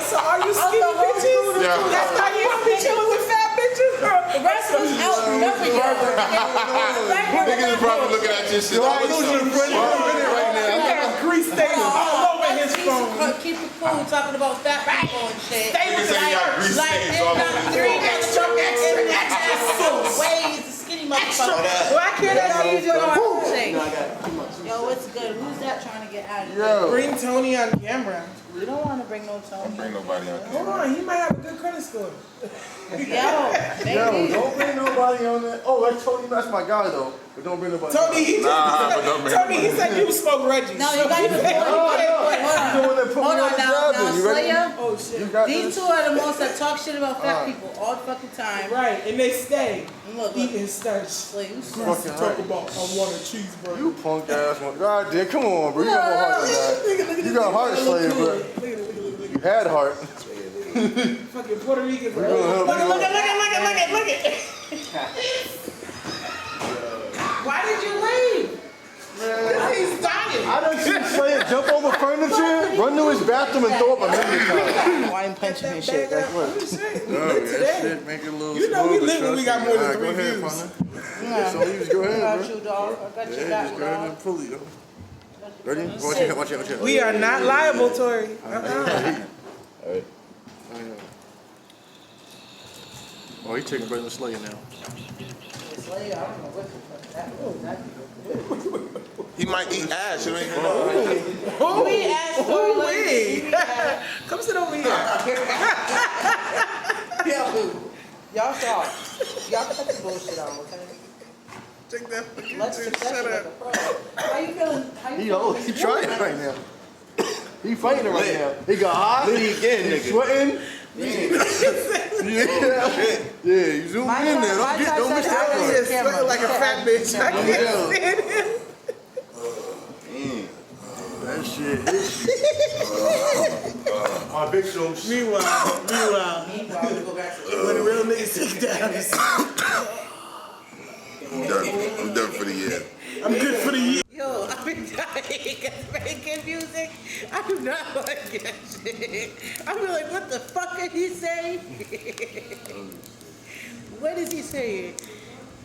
So are you skinny bitches? Yeah. That's why you don't be chilling with fat bitches? The rest of us outnumber you. Niggas is probably looking at your shit. I'm losing a friend in a minute right now. He got grease stains all over his phone. Keep it cool talking about fat people and shit. Niggas say you got grease stains all over your phone. Ways the skinny motherfucker. Why can't I see you Yo, what's good? Who's that trying to get out of here? Yo. Bring Tony on camera. We don't want to bring no Tony. Ain't nobody on Hold on, he might have a good credit score. Yo, maybe. Yo, don't bring nobody on that. Oh, that's Tony. That's my guy though. But don't bring nobody. Tony, he Tony, he said you smoke Reggie. No, you got to put Hold on now, You ready? Slayer. Oh shit. You got These this? two are the most that talk shit about fat people all the fucking time. Right, and they stay Look, eating starch. Slayer, you Fucking Talk right. about I want a cheeseburger. You punk ass one. God damn, come on, bro. You got no heart than that. You got heart, Slayer, bro. You had heart. Fucking Puerto Rican, bro. Look Look at. Why did you leave? Man, He's dying. I done seen Slayer jump over furniture, run to his bathroom, and throw up a million times. Why I'm punching his shit? That's what. That shit make it a little You know we smoother, live when we got more than trust me. 3 Go ahead, views. partner. So you just go I ahead, got bro. you, dog. I got you, Yeah, just go ahead and pull it, yo. Ready? Watch it. We are not liable, Tori. Alright. Oh, he's taking Brendan Slayer now. Slayer, I don't know what the fuck that was. He might eat ass. You don't even know. Who? We asked Tori Who like we? Come sit over here. y'all saw. Y'all cut the bullshit out, okay? Check that. Let's Shut success like up. a pro. How you feeling? How you He feeling? he trying it right now. He fighting it right now. He got hot. He's sweating. Yeah, you zoom My in there. son- Don't my miss son that said He one. is sweating like a fat bitch. I can't stand him. That shit. My big show. Meanwhile, Meanwhile, we go back to when the real niggas sit down, I'm done for the year. I'm good for the year. Yo, I've been dying because making music. I do not like that shit. I'm like, what the fuck did he say? What is he saying?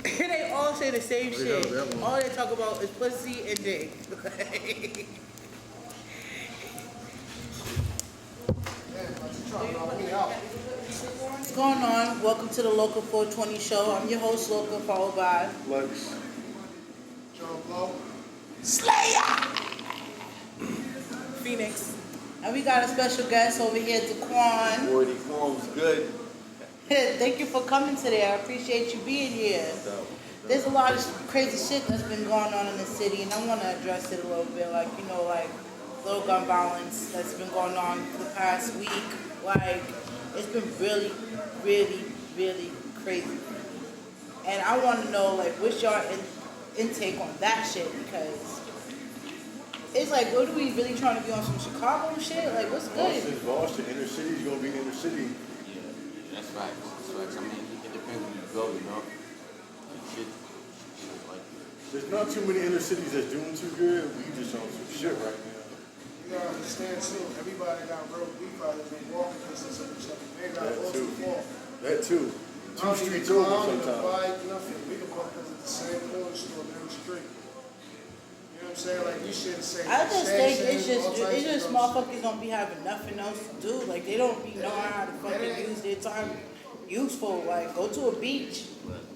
And they all say the same shit. All they talk about is pussy and dick. What's going on? Welcome to the LOCA 420 show. I'm your host, LOCA, followed by Lex. Phoenix. and we got a special guest over here, Daqwaun. Boy, the form's good. Thank you for coming today. I appreciate you being here. There's a lot of crazy shit that's been going on in the city, and I want to address it a little bit. Like, you know, like little gun violence that's been going on for the past week. Like, it's been really, really, really crazy. And I want to know, like, what's your intake on that shit? Because it's like, what are we really trying to be on some Chicago shit? Like, what's good? Boston, inner city's gonna be inner city. That's facts. That's facts. I mean, it depends where you go, you know? Shit like There's not too many inner cities that's doing too good. We just on some shit right now. You gotta understand too, everybody got real beef out of them walking distance of each other. They got That close too. to fall. That too. Two streets over sometimes. Bike, nothing. We can walk because it's the same corner store down the street. You know what I'm saying? Like you shouldn't say. I just think it's all types just of motherfuckers don't be having nothing else to do. Like they don't be knowing how to fucking use their time useful. Like go to a beach,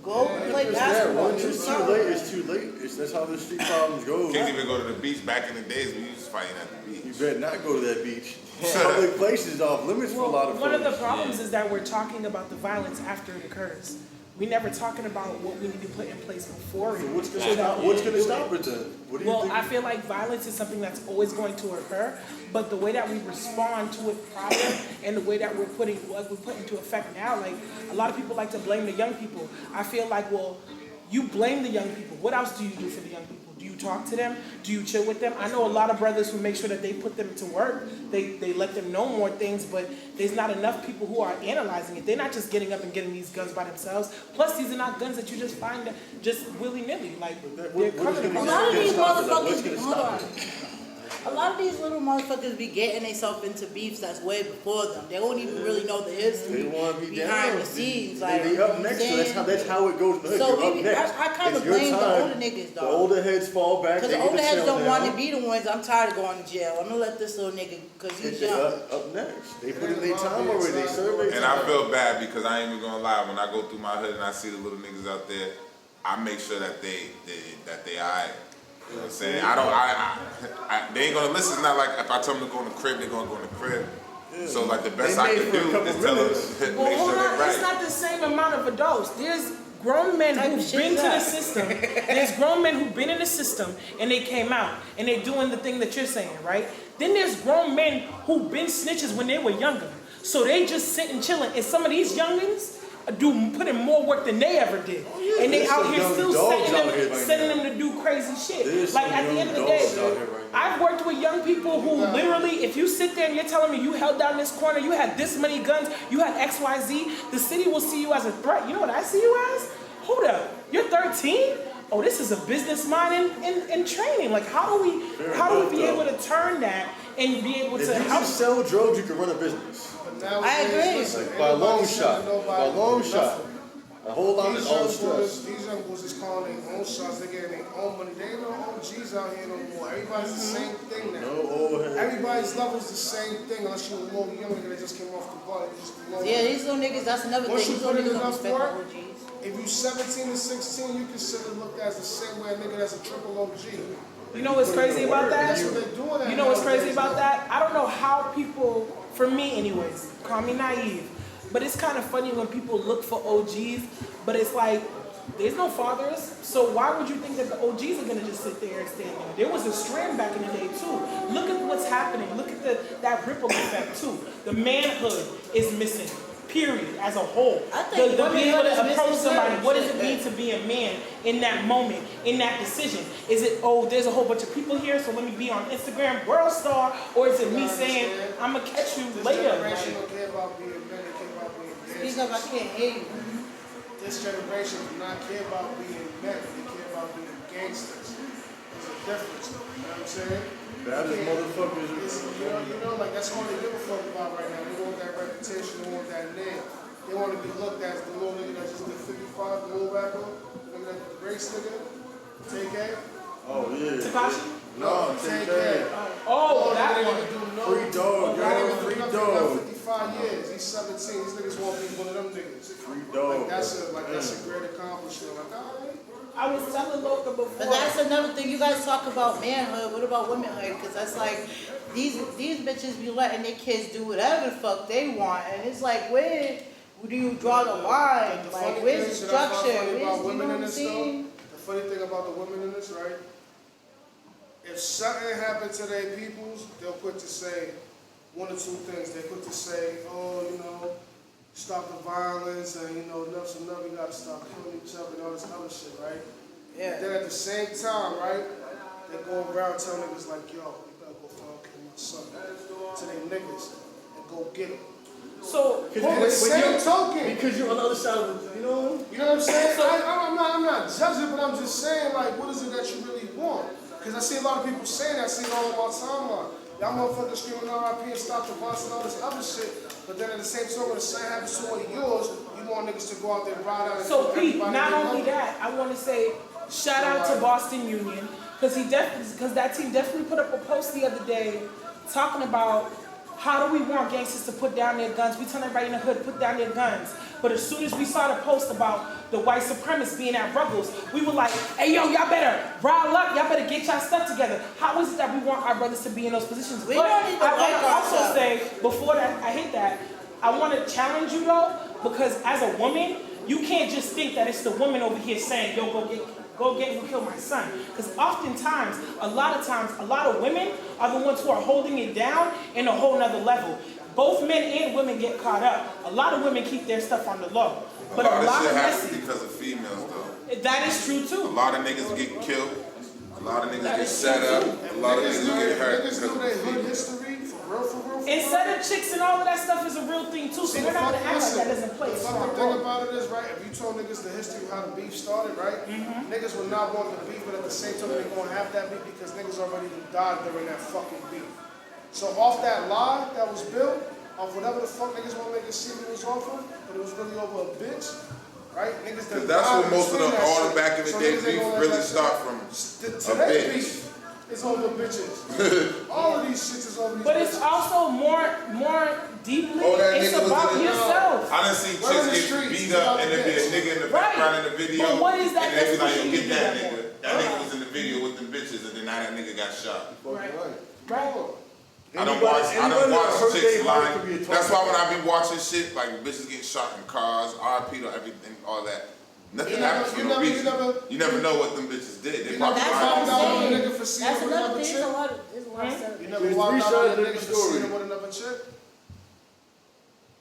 go play basketball. Once do it's too something. late, it's too late. That's how the street problems go. Can't even go to the beach. Back in the days, we used to fighting at the You beach. better not go to that beach. Public places off limits for a lot of One of the folks. problems is that we're talking about the violence after it occurs. we never talking about what we need to put in place before it. So what's gonna stop? What's gonna stop it then? What do you Well, think? I feel like violence is something that's always going to occur, but the way that we respond to it prior and the way that we're putting into effect now, like a lot of people like to blame the young people. I feel like, well, you blame the young people. What else do you do for the young people? Do you talk to them? Do you chill with them? I know a lot of brothers who make sure that they put them to work. They let them know more things, but there's not enough people who are analyzing it. They're not just getting up and getting these guns by themselves. Plus, these are not guns that you just find just willy-nilly. Like, they're coming. A lot of these motherfuckers, hold on. A lot of these little motherfuckers be getting themselves into beefs that's way before them. They don't even really know the history They want to be behind down. the scenes. They Like, up next. So that's how it goes. So You're up next. I kind of It's your blame the time. older niggas, The though. older heads fall back. Because They the get older to heads chill don't want down. to be the ones. I'm tired of going to jail. I'm going to let this little nigga, because he's They're young. up next. They put in their time already. They serve their time. And I feel bad because I ain't even gonna lie. When I go through my hood and I see the little niggas out there, I make sure that they alright. You know what I'm saying? They ain't gonna listen. It's not like if I tell them to go in the crib, they're gonna go in the crib. So like the best I can do is tell them, Well, make hold sure on. they're It's right. not the same amount of adults. There's grown men Type of who've shit been to the that. system. There's grown men who've been in the system and they came out and they're doing the thing that you're saying, right? Then there's grown men who've been snitches when they were younger. So they just sitting chilling. And some of these youngins put in more work than they ever did. And they there's out some here young still dogs out here right setting now. them to do crazy shit. There's Like some at the end of the young day, dogs out here right now. I've worked with young people who literally, if you sit there and you're telling me you held down this corner, you had this many guns, you had XYZ, the city will see you as a threat. You know what I see you as? Hold up, you're 13? Oh, this is a business mind in training. Like how do we be able to turn that and be able If to you help? can sell drugs, you can run a business. I agree. Like by a long shot. By a long shot. A whole lot of These all young the stress. boys, these young boys is calling their own shots. They getting their own money. They ain't no OGs out here no more. Everybody's the same thing now. No overhead. Everybody's level's the same thing unless you're a little younger that just came off the bar. You just below. Yeah, these little niggas, that's another Once thing. you These put little in niggas don't enough respect work, the OGs. if you 17 to 16, you consider looked as the same way a nigga that's a triple OG. You know what's crazy about that? That's what they're doing. You know what's crazy about that? I don't know how people, for me anyways, call me naive, but it's kind of funny when people look for OGs, but it's like, there's no fathers, so why would you think that the OGs are gonna just sit there and stand there? There was a strand back in the day too. Look at what's happening. Look at that ripple effect too. The manhood is missing. Period, as a whole. I think the being able womanhood is to approach missing somebody, too. what does it mean to be a man in that moment, in that decision? Is it, oh, there's a whole bunch of people here, so let me be on Instagram, world star, or is it me saying, I'm gonna catch you This later? generation don't care about being men, they care about being Speak gangsters. up, I can't hear you. This generation does not care about being men, they care about being gangsters. There's a difference, you know what I'm saying? That is motherfuckers. You know, like that's all they give a fuck about right now. They want that reputation, they want that name. They want to be looked at as the little nigga that just did 55, the little rapper, the nigga that the race nigga, TK. Oh yeah. Takashi? No, take that. Oh, that one. Free dog, yo. Free dog. 55 years. He's 17. These niggas want to be one of them niggas. Free dog. That's a great accomplishment. Like, all right. I was telling Loca before. But that's another thing. You guys talk about manhood. What about womanhood? Because that's like, these bitches be letting their kids do whatever the fuck they want. And it's like, where do you draw the line? The Like, funny where's thing the that I find structure? funny Where's, about you know women what in I'm this, though, saying? the funny thing about the women in this, right? If something happened to their peoples, they'll quit to say one or two things. They quit to say, oh, you know, stop the violence and, you know, enough's enough, we gotta stop killing each other and all this other shit, right? Yeah. Then at the same time, right, they go around telling niggas like, yo, you better go fuck kill my son. To they niggas and go get him. So, And the same token. Because you're on the other side of the, you know? You know what I'm saying? I'm not judging, but I'm just saying, like, what is it that you really want? Because I see a lot of people saying that, I see it all on my timeline. Y'all motherfuckers screaming RIP and stop the violence and all this other shit, but then at the same time, when the same happens to one of yours, you want niggas to go out there and ride out and so kill Pete, everybody not they only love. that, I want to say shout out to Boston Union because that team definitely put up a post the other day talking about how do we want gangsters to put down their guns. We tell everybody in the hood put down their guns, but as soon as we saw the post about the white supremacists being at Ruggles, we were like, hey yo, y'all better rile up, y'all better get y'all stuff together. How is it that we want our brothers to be in those positions? We But don't need to I want like to also ourselves. say, before that I hit that, I want to challenge you though, because as a woman, you can't just think that it's the woman over here saying, yo, go get who killed my son. Because oftentimes, a lot of women are the ones who are holding it down in a whole nother level. Both men and women get caught up. A lot of women keep their stuff on the low. But a lot shit of happens messy. because of females, though. That is true too. A lot of niggas get killed. A lot of niggas get set up. A lot of niggas get hurt. Niggas know their hood history, for real. And set up chicks and all of that stuff is a real thing too. So we're not gonna act like that doesn't play. The fucking thing about it is, right, if you told niggas the history of how the beef started, right, niggas would not want the beef, but at the same time, they're gonna have that beef because niggas already died during that fucking beef. So off that lie that was built, off whatever the fuck niggas want to make it seem it was off of, but it was really over a bitch, right? Niggas Because that's what most of all the back in the day beef really start from a bitch. It's over bitches. All of these shits is over these But bitches. it's also more deeply, that it's nigga about was in the yourself. I done seen Right in the chicks get streets, beat it's up about and then be a bitch. nigga in the Right. background in the video. But what is that And they be like, yo, pushing get you that to that nigga. point? That nigga was in the video with them bitches and then now that nigga got shot. Right. I don't watch chicks lying. could be a That's why when I be watching shit, like bitches getting shot in cars, RP to everything, all that. Nothing happens for no reason. You never know what them bitches did. They probably That's lied. what I'm on a saying. nigga for seeing That's with another another thing. chick. There's a lot of stuff. You never There's walked three out sides on a to nigga every for story. seeing with another chick?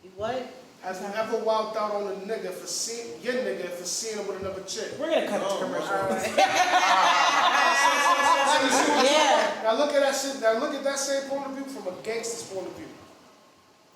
You what? Has you ever walked out on a nigga for seeing your nigga for seeing him with another chick? We're gonna cut it to commercial. Yeah. Now look at that shit. Now look at that same point of view from a gangster's point of view.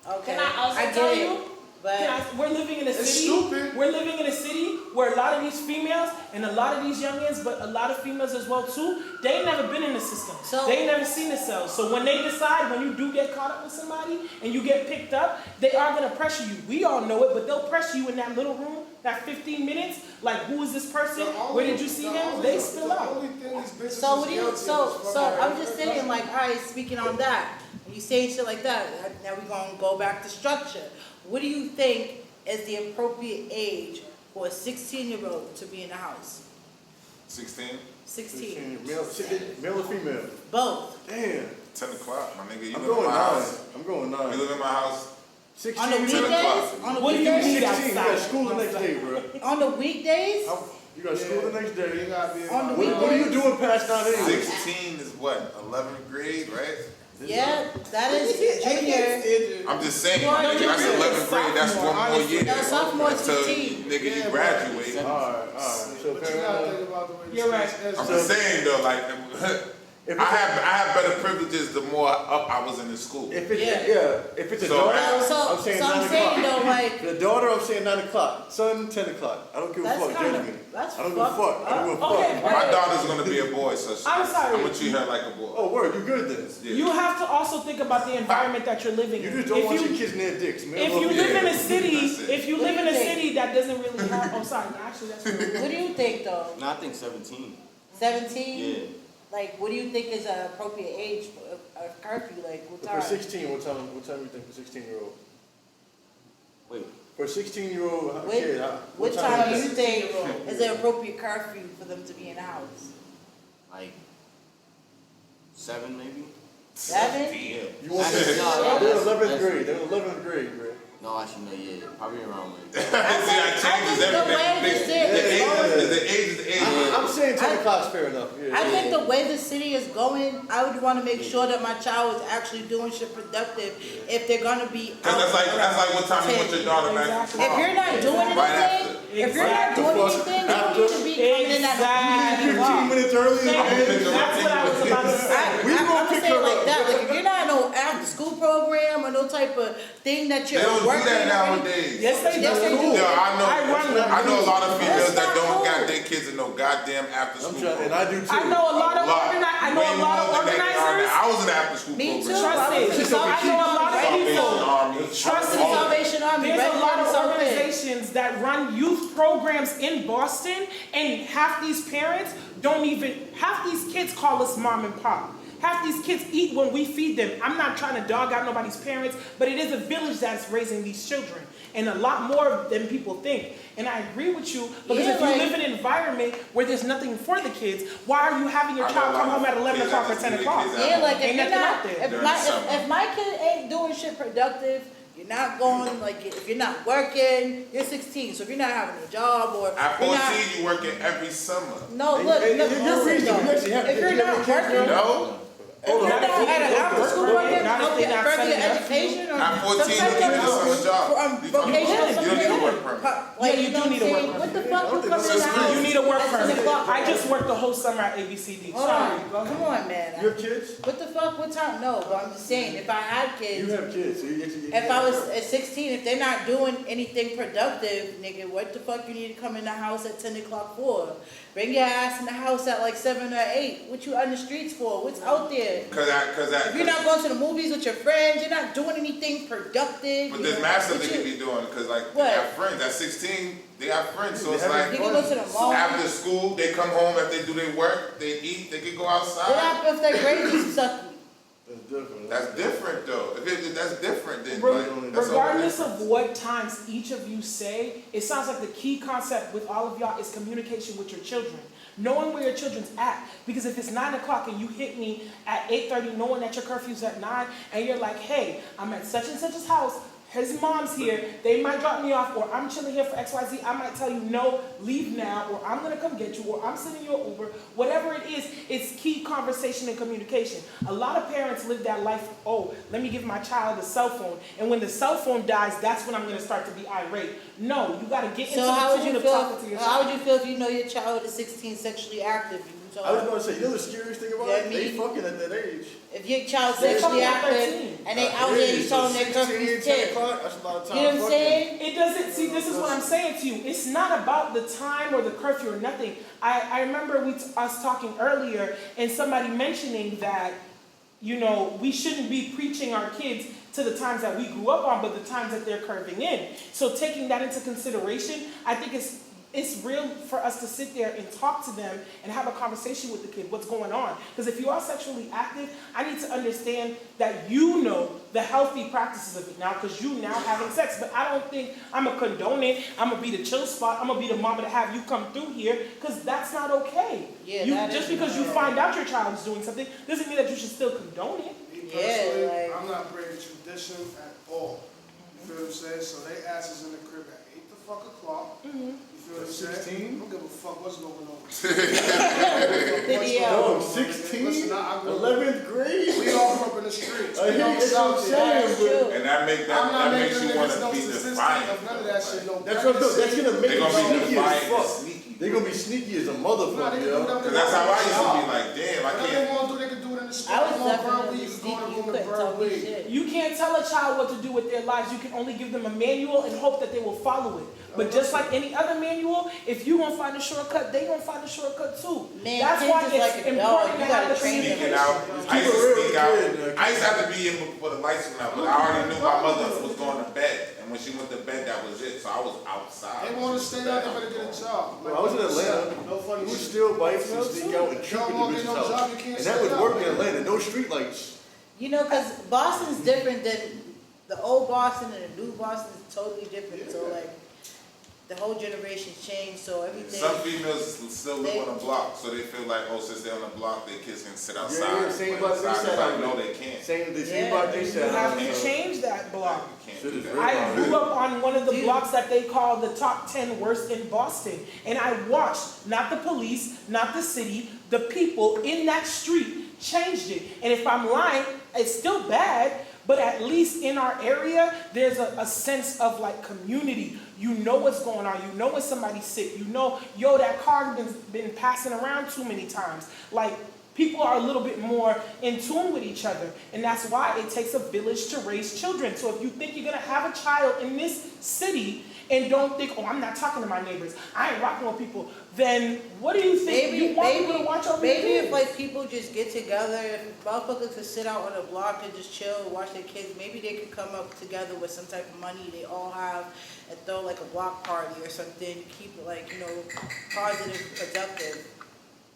Okay. Can I also get tell it, you? but We're living in a It's city. stupid. We're living in a city where a lot of these females and a lot of these youngins, but a lot of females as well too, they ain't never been in the system. So- they ain't never seen the cells. So when they decide, when you do get caught up with somebody and you get picked up, they are gonna pressure you. We all know it, but they'll pressure you in that little room, that 15 minutes. Like, who is this person? Where did you see him? They spill out. The only thing these bitches So is what do you? guilty So of is so fucking I'm just saying, like, all right, speaking on that, when you say shit like that, now we're gonna go back to structure. What do you think is the appropriate age for a 16-year-old to be in the house? 16, 16. Male or female? Both. Damn. 10 o'clock, my nigga. You I'm live in going my 9. house. I'm going You 9. live in my house. 16. On the 10 weekdays? o'clock. On the What do you weekdays? mean? 16. You got school the next day, bro. On the weekdays? You got school the next You day. gotta be On the What are you doing past 9 a.m.? 16 is what? 11th grade, right? Yeah, that is junior. I'm just saying, Well, nigga, that's you're 11th grade. That's one more year. No, sophomore's Until 15. nigga, you graduate. Alright. So But you gotta think about the way the You're right. streets is. I'm just saying though, like, if I have better privileges the more up I was in the school. If it's Yeah. if it's a So- daughter, So I'm saying so 9 I'm saying o'clock. though, like, The daughter, I'm saying 9 o'clock. Son, 10 o'clock. I don't give a That's fuck. kinda- Judge me. that's I don't give a fucked fuck. I don't give a fuck. Okay, My daughter's gonna be a boy, so I'm sorry. I'm gonna treat her like a boy. Oh, word, you good then? Yeah. You have to also think about the environment that you're living You in. just don't If want you- your kids in their dicks, man. If you live in a city, That's it. if you What live do in you a think? city that doesn't really have, oh sorry, actually that's real. what do you think though? No, I think 17. 17? Yeah. Like, what do you think is an appropriate age for a curfew? Like, what For time? 16, what time you think for 16-year-old? Wait. For a 16-year-old What, kid, what time do is you think is an appropriate curfew for them to be in the house? Like 7 maybe? 7? Yeah. You want Actually, them? no, They're that's- 11th that's- grade. They're in 11th grade, bro. No, actually no, yeah. Probably around like See, that changes I think the way everything. this The is age going, is the age is the age. I'm saying 10 o'clock's fair enough. Yeah. I think the way the city is going, I would want to make sure that my child is actually doing shit productive if they're gonna be out. Cause that's like what time you want your daughter back Exactly. from If you're not doing Right anything, after. if you're not doing anything, you don't need to be coming in at Exactly. 15 minutes early. That's what I was about to say. We gonna I'm pick saying her like up. that. Like if you're not in no after school program or no type of thing that They you're don't do working that on. nowadays. Yes, they Yes, they do. do. Yeah, I know a lot of females That's that not don't cool. got their kids in no goddamn after I'm school trying, and program. I do too. I know a lot of Way more than they are organizers. now. I was in after school Me too. program. Trust I was me. in the I know a lot of Salvation people. Army. Trust the me. Salvation Army. There's a lot of something. organizations that run youth programs in Boston, and half these parents don't even, half these kids call us mom and pop. Half these kids eat when we feed them. I'm not trying to dog out nobody's parents, but it is a village that's raising these children. And a lot more than people think. And I agree with you, because Yeah, if you like- live in an environment where there's nothing for the kids, why are you having your I know child a come lot home of at 11 kids o'clock that or 10 just leave o'clock? their kids Yeah, like if Ain't you're nothing not, out there if during my the summer. if my kid ain't doing shit productive, You're not going, like, if you're not working, you're 16. So if you're not having a job or At you're 14, not, you working every summer. no, look, Hey, look, you're listen, reasonable. though. You actually have If you're kids. You not have kids, working, No? if you're not at an after school program, Not if they're not further setting up. education or At 14, some you type can get a summer of job. You don't need vocational you don't need a something. work permit. Like, Yeah, you know do need a what I'm work saying? What the permit. fuck? Who comes in the house? You need a work at 10 permit. o'clock? I just worked the whole summer at ABCD. Hold Sorry. on, come on, man. You have kids? What the fuck? What time? No, but I'm just saying, if I had kids, You have kids. So you actually, if I was at 16, if they're not doing anything productive, nigga, what the fuck you need to come in the house at 10 o'clock for? Bring your ass in the house at like 7 or 8. What you on the streets for? What's out there? If you're not going to the movies with your friends, you're not doing anything productive. But there's mad stuff they could be doing because like What? they have friends. At 16, they have friends. So it's They have like You can go to the mall. after school, they come home after they do their work, they eat, they can go What outside. happens if their grades is sucky? That's different. That's different though. That's different then. Re- Like, that's all Regardless different. of what times each of you say, it sounds like the key concept with all of y'all is communication with your children. Knowing where your children's at. Because if it's 9 o'clock and you hit me at 8:30 knowing that your curfew's at 9 and you're like, hey, I'm at such and such's house, his mom's here, they might drop me off, or I'm chilling here for XYZ, I might tell you, no, leave now, or I'm gonna come get you, or I'm sending you an Uber, whatever it is, it's key conversation and communication. A lot of parents live that life, oh, let me give my child a cell phone, and when the cell phone dies, that's when I'm gonna start to be irate. No, you gotta get into So how the would tune you of talking to feel? your How child. would you feel if you know your child is 16, sexually active? I was going to say, you know the scariest thing about Yeah, it? They me. fucking at that age. If your child's They sexually fucking at active 13. and they out here, you So telling their 16, curfew's 10 10. o'clock, that's a lot of time. You know what I'm fucking. saying? It doesn't, see, this is what I'm saying to you. It's not about the time or the curfew or nothing. I remember us talking earlier and somebody mentioning that, you know, we shouldn't be preaching our kids to the times that we grew up on, but the times that they're curving in. So taking that into consideration, I think it's real for us to sit there and talk to them and have a conversation with the kid, what's going on. Because if you are sexually active, I need to understand that you know the healthy practices of it now, because you now having sex. But I don't think I'm going to condone it. I'm going to be the chill spot. I'm going to be the mama to have you come through here, because that's not okay. Yeah, You, that just is because you not find out your child is doing something doesn't mean that you should still condone it. Me Yeah, personally, like- I'm not breaking tradition at all. You feel what I'm saying? So they asses in the crib at 8 the fuck o'clock. You feel what I'm saying? 16? I don't give a fuck what's going on. Video. Oh, Listen, 16? I grew up, 11th grade? we all grew up in the streets. I We hear all you, that's what I'm South saying, That's true. And that I'm not makes making you want niggas to no be statistic defiant. of none of that shit. No, That's what I'm doing. That's gonna make They're you gonna be sneaky as defiant and fuck. sneaky. They're gonna be sneaky as a motherfucker, yo. Because that's how I used to be like, damn, I Whatever they can't. want to do, they can do it in the street. I was They want to burn definitely weed, you can go sneaky. in the You room and couldn't tell burn me weed. shit. You can't tell a child what to do with their lives. You can only give them a manual and hope that they will follow it. But just like any other manual, if you gonna find a shortcut, they gonna find a shortcut too. Man, That's kids why is it's like a dog. important You to have gotta the train them. Sneaking communication. out. I used to Keep it real sneak out. kid, I used to have to be in before the lights went out, but I already knew my mother was going to bed. And when she went to bed, that was it. So I was outside. They want to stay out there to get a job. When I was in Atlanta, No funny we would shit. steal bikes and sneak out and You troop don't in want the to get bitch's no job, house. you can't And stay that was out working in there. Atlanta, no street lights. You know, because Boston's different than the old Boston and the new Boston is totally different. So like, the whole generation's changed. So everything. Some females still live on the block, so they feel like, oh, since they're on the block, their kids can sit outside. Yeah, same But about they inside, said. like, no, they can't. Same Yeah. about they You said. have to change that block. You can't Shit do is that. real. I grew up on one of the Dude. blocks that they call the top 10 worst in Boston. And I watched, not the police, not the city, the people in that street changed it. And if I'm lying, it's still bad, but at least in our area, there's a sense of like community. You know what's going on. You know when somebody's sick. You know, yo, that car been passing around too many times. Like, people are a little bit more in tune with each other. And that's why it takes a village to raise children. So if you think you're going to have a child in this city and don't think, oh, I'm not talking to my neighbors, I ain't rocking with people, then what do you think? You want people to watch over your maybe if kids? like people just get together, if motherfuckers could sit out on the block and just chill and watch their kids, maybe they could come up together with some type of money they all have and throw like a block party or something, keep it like, you know, positive, productive.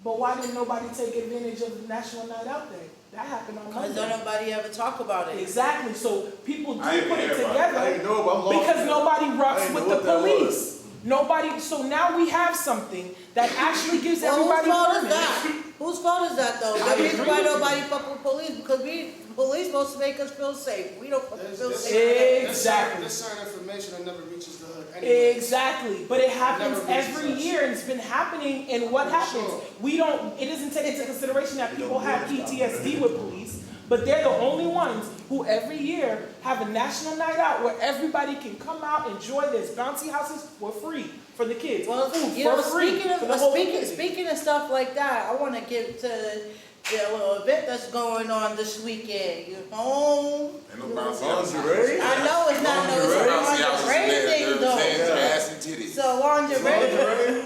But why didn't nobody take advantage of the National Night Out Day? That happened on Because don't Monday. nobody ever talk about it. Exactly. So people do I ain't put it hear about it. I together didn't know, but I'm lost. because nobody I rocks didn't with know the what that police. Nobody. So now we have something that actually gives Well, whose everybody fault is permit. that? Whose fault is that though? The reason why nobody fuck with police because police supposed to make us feel safe. We don't fucking feel safe. Exactly. There's certain information that never reaches the hood. Anyway. Exactly, but it happens Never every reaches us. year, and it's been happening. And what happens? We don't. It doesn't take into consideration that people have PTSD with police, but they're the only ones who every year have a national night out where everybody can come out, enjoy this bouncy houses for free for the kids. Well, Food you know, for free for the whole community. speaking of stuff like that, I want to give to the little event that's going on this weekend. You know, Ain't no bouncy house. Lingerie? I know it's not no it's a Bouncy houses in lingerie there. thing though. Ass and titties. So lingerie,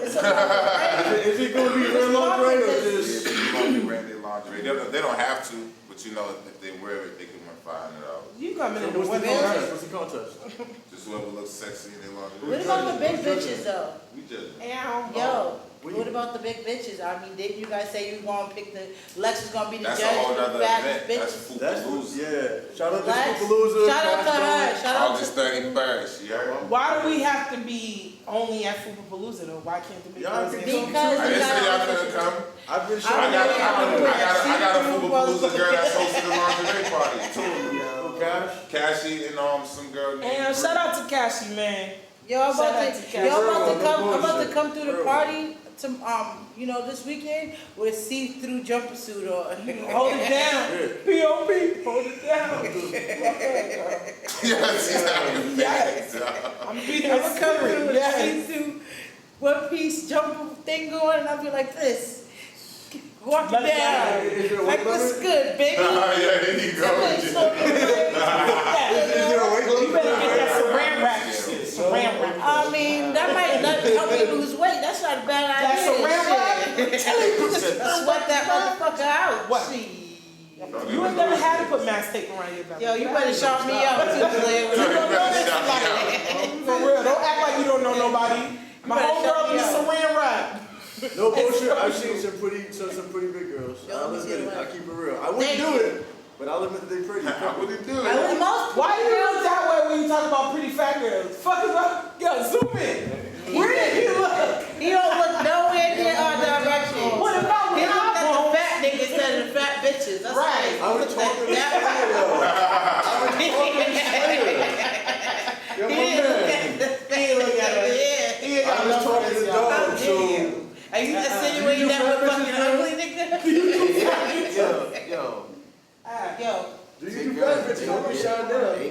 it's a lingerie. Is it gonna be real lingerie or just? They don't have to, but you know, if they wear it, they can win $500. You coming in the What's the winter? contest? What's the contest? Just whoever looks sexy in their lingerie. What about the big bitches though? We just. Ow. Yo, what about the big bitches? I mean, didn't you guys say you gonna pick the Lex is gonna be the That's a judge whole for nother the event. fattest That's bitches? That's Foopalooza. yeah. Shout out to Lex, Foopalooza. shout out to her. Shout out August to 31st. You heard? Why do we have to be only at Foopalooza though? Why can't the big Y'all girls can be- come Because I we didn't say y'all got couldn't come. I've been I showing I got a Foopalooza girl that's hosting a lingerie party too. Cash. Cassie and some girl named. And shout out to Cassie, man. Yo, I'm Shout about out to, to yo, I'm Cash. about to come through the party to you know, this weekend with a see-through jumpsuit on. Hold it down. P.O.P. Hold it down. Yes. I'm beating I'm the coming through with a Yes. see-through one-piece jumper thing going, and I'll be like this. Walking Let it down. Is there a Like, weight what's limit? good, baby? Yeah, there you go. Is there a weight You limit? better get that saran wrap shit. Saran wrap. I mean, that might not help me lose weight. That's not a bad That idea. saran wrap? Shit. Sweat that motherfucker out. What? Shit. You ain't never had to put mass tape around your belly. Yo, you better shout me out too, Blair. You don't know this like, for real, don't act like you don't know nobody. My better homegirl shut me used up. saran wrap. No bullshit. I've seen some pretty big girls. Yo, I'll let me see admit it. the I one. keep it real. I wouldn't Thank do you. it, but I'll admit that they pretty. What did you do? Why do you look that way when you talk about pretty fat girls? Fuck is up? Yo, zoom in. Where did he look? He don't look nowhere near our direction. What about He when looked I at the won't? fat niggas instead of the fat bitches. That's Right. I was talking that Yo, my He didn't look man. at the He ain't look at her. Yeah. He ain't got I was enough for talking this, to y'all. dog, so Are you insinuating that we're fucking ugly, nigga? Yo. Yo. do you do fat bitches? Don't be shy down. You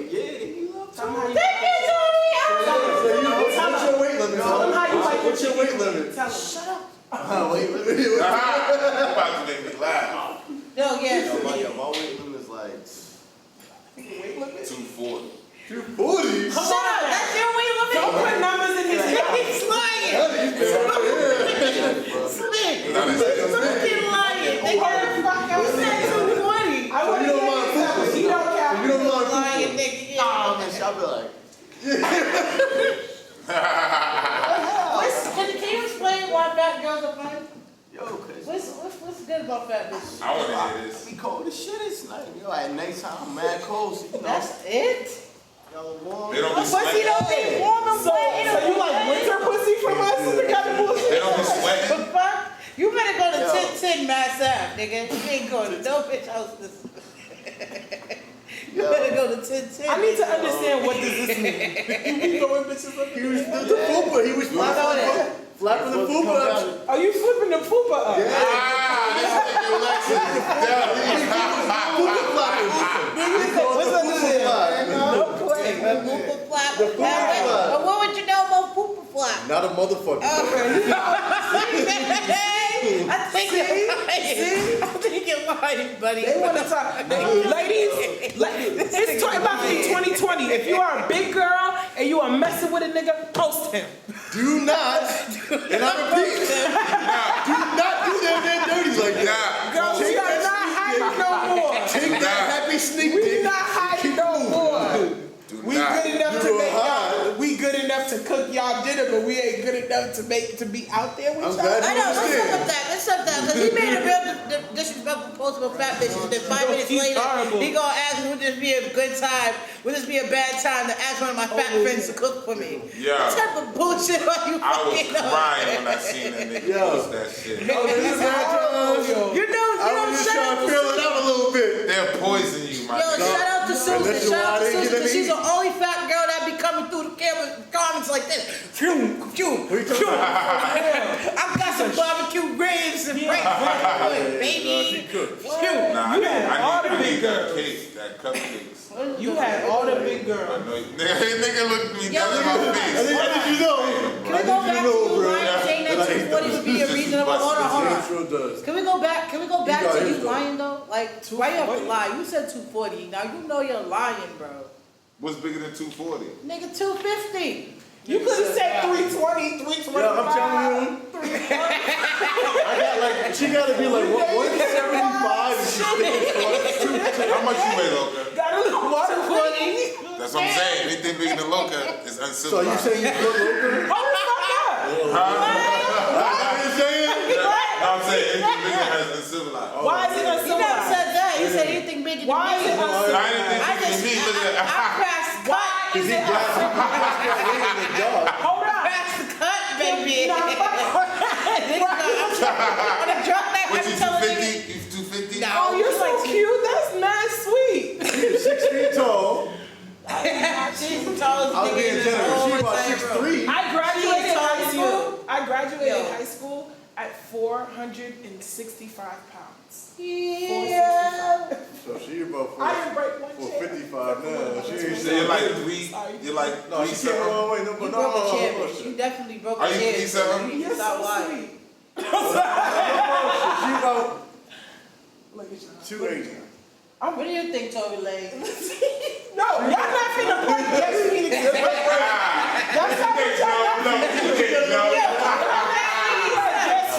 love Tell him how you That bitch already So you, what's your weight limit? Tell him how you like What's your weight limit? Tell him. Shut up. Weight limit. You about to make me laugh. Yo, yes. my weight limit is like 240. 240? Shut up. That's your weight limit? Don't put numbers in his mouth. He's lying. Slick. Now He's that's- fucking lying. Who Nigga. the fuck You else? said 220. I want to You don't hear mind you tell him. He don't care. You don't mind Lying, people. nigga. Yeah. oh man, I'll be like, Can you explain why fat girls are funny? yo, cause What's good about fat bitches? I want to hear this. be cold as shit. It's like, yo, at nighttime, mad cold. So, you know, That's it? y'all warm. They don't be Pussy sweating. don't be warm and So wet. you like winter pussy from us? Is the kind of They bullshit? don't be The sweating. fuck? You better go to Yo. 1010 Mass Ave, nigga. You ain't going to no bitch house this. You better go to 1010. I need to understand what does this mean. You throwing bitches up He here? was the fupa. He was flapping the fupa. Are you flipping the fupa up? What's under there? No play. Pooper flap. The pooper flap. But what would you know about pooper flap? Not a motherfucker. I think you're lying, buddy. They want to talk. Ladies, it's about to be 2020. If you are a big girl and you are messing with a nigga, post him. Do not, and I repeat, do not do them dirty like that. Girls, we are not hiding no more. Take that happy sneak We dick. not hiding no more. Do We not. good enough to You make are y'all. We good enough to cook y'all dinner, but we ain't good enough to be out there with I'm y'all. glad I you know, understand. let's up that, because he made a real disrespectful post about fat bitches. Then 5 minutes He's later, horrible. he gonna ask me, would this be a good time? Would this be a bad time to ask one of my fat friends to cook for me? Yeah. What type of bullshit are you I was fucking on? crying when I seen that nigga Yo. post that shit. Oh, this is bad times. You know, I was just trying to feel it out a little bit. They'll poison you, my Yo, nigga. shout out to Susan. Unless you Shout out to wanna Susan, get because it she's the only fat girl that be coming through the camera comments like this. Phew, phew, phew. I've got some barbecue ribs and baby. Phew. Nah, You had all the I big need that girls. cake, that cupcakes. You had all the big I girls. know you. Nigga looked at me, Yo, that's my I face. think you know. Can we go back to you, Ryan, saying that That I 240 would be a reasonable? Hold on, hold on. Sure does. Can we go back? Can we go back got to his you though. lying though? Like, why you have to lie? You said 240. Now you know you're lying, bro. What's bigger than 240? Nigga, 250. You could have said 320, 325. Yeah, I'm telling you. I got like, she gotta be like 175 and she's thinking How much you weigh, Loca? Got a little water for you. That's what I'm saying. Anything bigger than Loca is So you uncivilized. saying you look local? Hold the fuck up. What you saying? I'm saying anything bigger than her is uncivilized. Why is it You never uncivilized? said that. You said anything bigger than Why is me. it I uncivilized? didn't think you can me. Look at I pressed cut. Cause he got in the dog. Hold on. Press the cut, baby. Nah, fuck On a drug that what I'm you telling 250? You 250? No. Oh, you're so cute. That's mad sweet. You're 6 feet tall. She's the tallest I was nigga in being this generous. whole She about entire room. 6'3". I graduated She's high taller school. I graduated Yo. high school at 465 pounds. Yeah. So she about I didn't break one chair. 455 now. She ain't So you're like three. Sorry. You're like No, three she can't something. run away. No, You no, broke a chair, no. bitch. You definitely broke Are a you chair. 3 something? You You're stop so lying. sweet. She about Look at you. 280. What do you think, Toby Lane? No, y'all not finna play Yes Phoenix. That's not what y'all No, Yes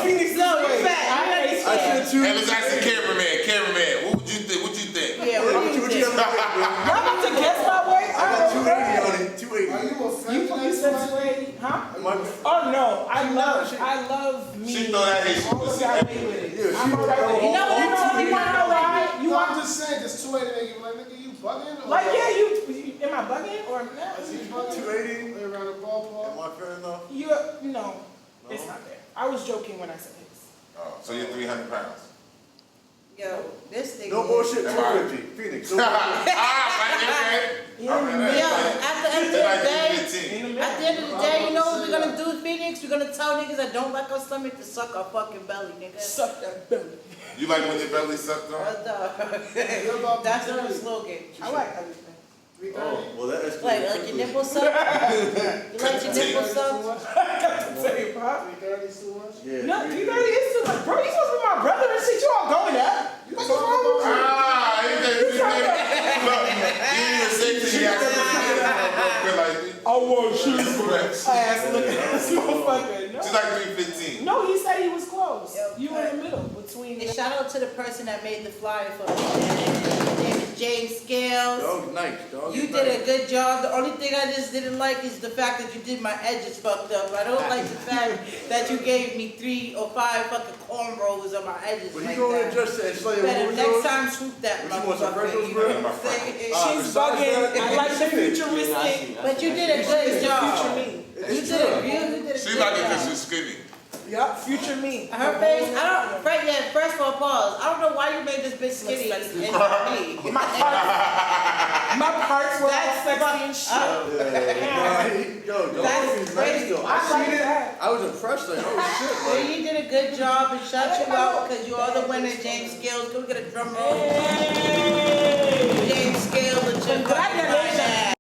Phoenix. No, way. you're fat. I said 2. Hey, let's ask the cameraman. What would you think? What you think? Yeah, what do you think? Y'all about to guess my weight? I got 280 on it. Are 280. you offended? You said 280, huh? My- Oh no, I love me. She throw that hit, she All was got sick. away with it. Yeah, she I'm was- alright with it. You know what? You wanna know why? You No, I'm want just saying, just 280 nigga, like, nigga, you bugging? Or like what? yeah, you am I bugging or Is he not? bugging? 280. Like around the ballpark? Am I fair enough? You no, it's not there. I was joking when I said his. Oh, so you're 300 pounds. Yo, this nigga. No bullshit. 250. Phoenix. No bullshit. Yo, at the end of the day, 15. at the end of the day, you know what we're gonna do, Phoenix? We're gonna tell niggas that don't like our stomach to suck our fucking belly, nigga. Suck that belly. You like when your belly sucked on? That's our slogan. I like everything. Oh, well, that is Like your nipples suck? You like your nipples suck? I got to tell you, pop. 330 is too much? Yeah. No, you know it is too much, bro. You supposed to be my brother and shit. You all going up? What's wrong with you? Ah, he didn't even say to you. I want shoes. Ass looking at this motherfucker. No. She's like 315. No, he said he was close. Yep. You in the middle between. And shout out to the person that made the flyer for me. His name is James Scales. Dog nice. Dog You did a good job. The only thing I just didn't like is the fact that you did my edges fucked up. I don't like the fact that you gave me 3 or 5 fucking cornrows on my edges But like you gonna that. adjust that. It's like Better next time shoot that What you want, some motherfucker. freckles, You bro? know what I'm saying? She's bugging. I like the futuristic. But you did a good job. Future me. You did a good She like it because job. she's skinny. Yup, future me. Her face, I don't, first of all, pause. I don't know why you made this bitch skinny and not me. My parts were all sexy and shit. Yo, dog That's is nice crazy. though. I I like seen it. that. I was impressed. Like, oh shit. Well, Like, you did a good job and shout you out because you are the winner, James Scales. Can we get a drum roll? James Scales, the chip. Congratulations.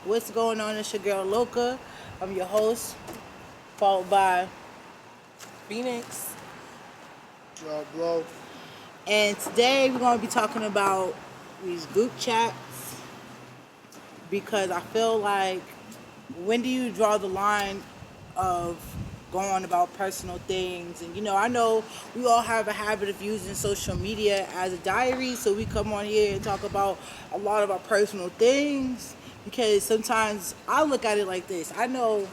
What's going on? It's your girl LOCA. I'm your host, followed by Phoenix. Yo, bro. And today we're going to be talking about these group chats because I feel like when do you draw the line of going about personal things? And I know we all have a habit of using social media as a diary, so we come on here and talk about a lot of our personal things, because sometimes I look at it like this. I know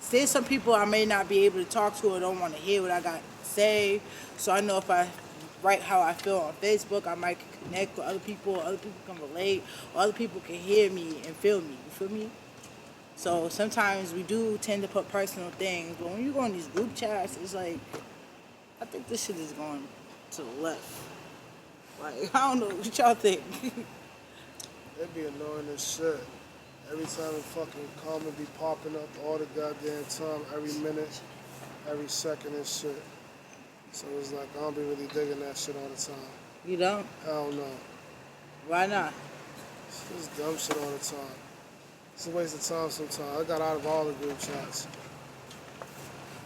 there's some people I may not be able to talk to or don't want to hear what I got to say, so I know if I write how I feel on Facebook, I might connect with other people can relate, or other people can hear me and feel me. You feel me? So sometimes we do tend to put personal things, but when you go on these group chats, it's like, I think this shit is going to the left. Like, I don't know, what y'all think? It be annoying as shit. Every time a fucking comment be popping up all the goddamn time, every minute, every second and shit. So it's like, I don't be really digging that shit all the time. You don't? Hell no. Why not? It's just dumb shit all the time. It's a waste of time sometimes. I got out of all the group chats.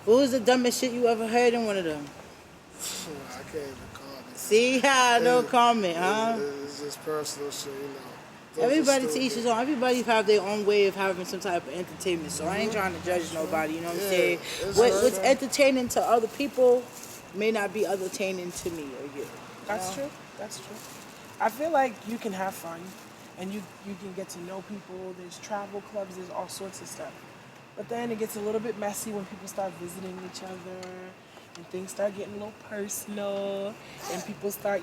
What was the dumbest shit you ever heard in one of them? I can't even comment. See how no comment, huh? It's just personal shit, Those are Everybody to stupid. each his own. Everybody have their own way of having some type of entertainment. So I ain't trying to judge nobody, you know what I'm saying? it's What's right. entertaining to other people may not be entertaining to me or you. That's true. That's true. I feel like you can have fun and you can get to know people. There's travel clubs, there's all sorts of stuff. But then it gets a little bit messy when people start visiting each other and things start getting a little personal and people start,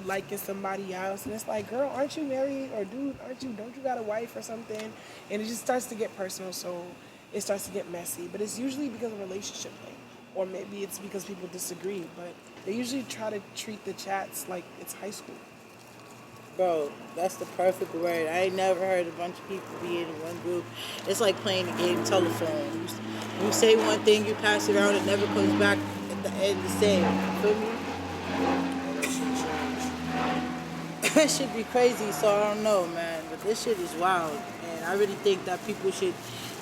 liking somebody else. And it's like, girl, aren't you married? Or dude, don't you got a wife or something? And it just starts to get personal, so it starts to get messy. But it's usually because of a relationship thing. Or maybe it's because people disagree. But they usually try to treat the chats like it's high school. Bro, that's the perfect word. I ain't never heard a bunch of people be in one group. It's like playing the game telephone. You say one thing, you pass it around, it never comes back at the end the same. You feel me? That should be crazy, so I don't know, man. But this shit is wild. And I really think that people should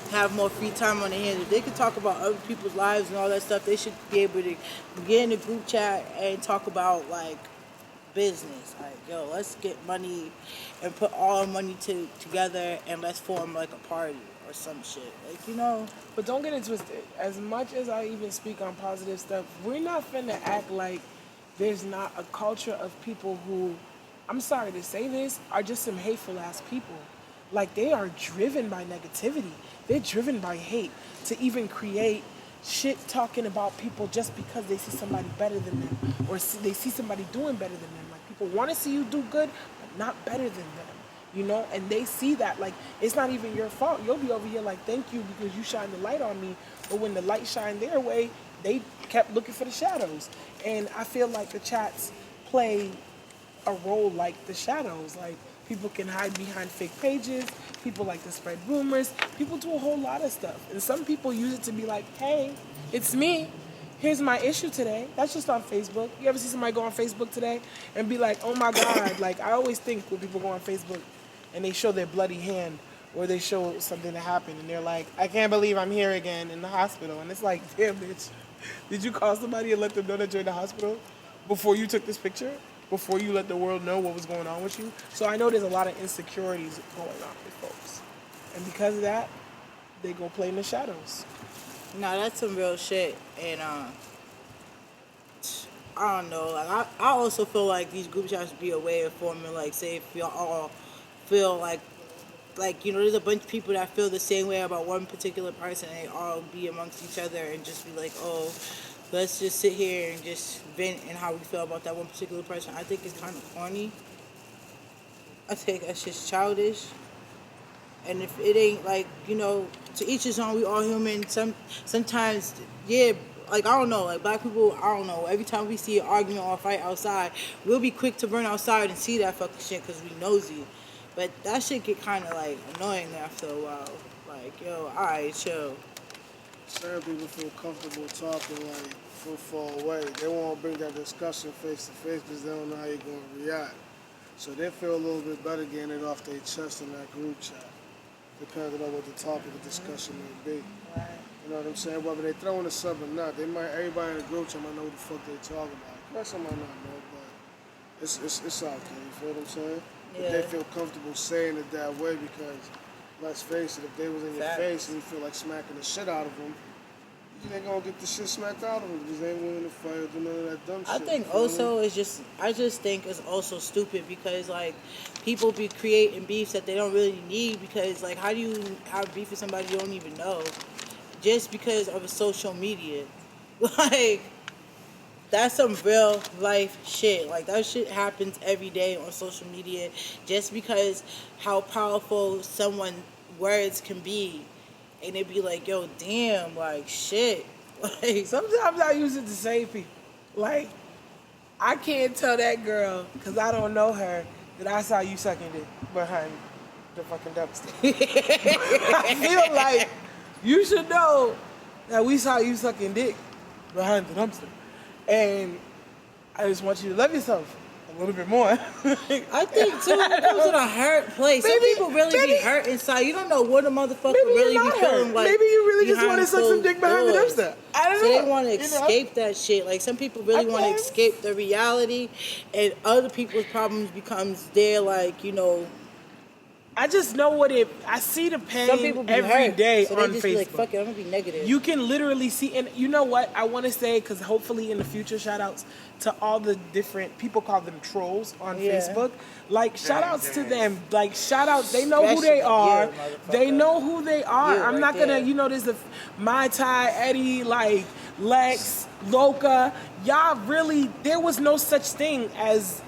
have more free time on their hands. If they could talk about other people's lives and all that stuff, they should be able to get in a group chat and talk about, like, business. Like, yo, let's get money and put all our money together and let's form, like, a party or some shit. Like, But don't get it twisted. As much as I even speak on positive stuff, we're not finna act like there's not a culture of people who, I'm sorry to say this, are just some hateful ass people. Like, they are driven by negativity. They're driven by hate to even create shit talking about people just because they see somebody better than them or they see somebody doing better than them. Like, people want to see you do good, but not better than them, and they see that. Like, it's not even your fault. You'll be over here like, thank you because you shine the light on me. But when the light shined their way, they kept looking for the shadows. And I feel like the chats play a role like the shadows. Like, people can hide behind fake pages. People like to spread rumors. People do a whole lot of stuff. And some people use it to be like, hey, it's me. Here's my issue today. That's just on Facebook. You ever see somebody go on Facebook today and be like, oh my God. Like, I always think when people go on Facebook and they show their bloody hand or they show something that happened and they're like, I can't believe I'm here again in the hospital. And it's like, damn, bitch, did you call somebody and let them know that you're in the hospital before you took this picture? Before you let the world know what was going on with you? So I know there's a lot of insecurities going on with folks. And because of that, they go play in the shadows. nah, that's some real shit. And I don't know. Like, I also feel like these group chats should be a way of forming, like, say if y'all all feel like there's a bunch of people that feel the same way about one particular person, and they all be amongst each other and just be like, oh, let's just sit here and just vent and how we feel about that one particular person. I think it's kind of corny. I think that's just childish. And if it ain't like, to each his own, we all human. Sometimes, yeah, like, I don't know, like, black people, I don't know, every time we see an argument or a fight outside, we'll be quick to run outside and see that fucking shit because we nosy. But that shit get kind of, like, annoying after a while. Like, yo, alright, chill. Certain people feel comfortable talking like from far away. They won't bring that discussion face to face because they don't know how you're going to react. So they feel a little bit better getting it off their chest in that group chat, depending on what the topic of discussion may be. Right. You know what I'm saying? Whether they throwing a sub or not, everybody in the group chat might know what the fuck they talking about. The rest of them might not know, but it's out there. You feel what I'm saying? Yeah. But they feel comfortable saying it that way because let's face it, if they was in your Facts. face and you feel like smacking the shit out of them, you ain't gonna get the shit smacked out of them because they ain't willing to fight or do none of that dumb I shit. think you feel also me? it's just, I just think it's also stupid because like people be creating beefs that they don't really need because like how do you have beef with somebody you don't even know just because of a social media? Like that's some real life shit. Like that shit happens every day on social media just because how powerful someone words can be. And they be like, yo, damn, like shit. Like Sometimes I use it to save people. Like, I can't tell that girl, because I don't know her, that I saw you sucking dick behind the fucking dumpster. I feel like you should know that we saw you sucking dick behind the dumpster. And I just want you to love yourself a little bit more. I think too, it comes in a hurt place. Some Maybe- people really maybe- be hurt inside. You don't know what a motherfucker Maybe really you're be not feeling hurt. like. Maybe you really just behind want to suck some dick behind the closed dumpster. I don't So know. they want to You know? escape that shit. Like some people really want to Okay. escape the reality, and other people's problems becomes their like I just know what I see the pain Some people be every hurt, day so on they just Facebook. be like, fuck it, I'm gonna be negative. You can literally see, and you know what I want to say, because hopefully in the future, shout outs to all the different, people call them trolls on Yeah. Facebook. Like, shout outs to them. Like, shout outs, they know who Especially they are. you, motherfucker. They know who they are. You I'm right not gonna, there. there's the Mai Tai, Eddie, like, Lex, Loca. Y'all really, there was no such thing as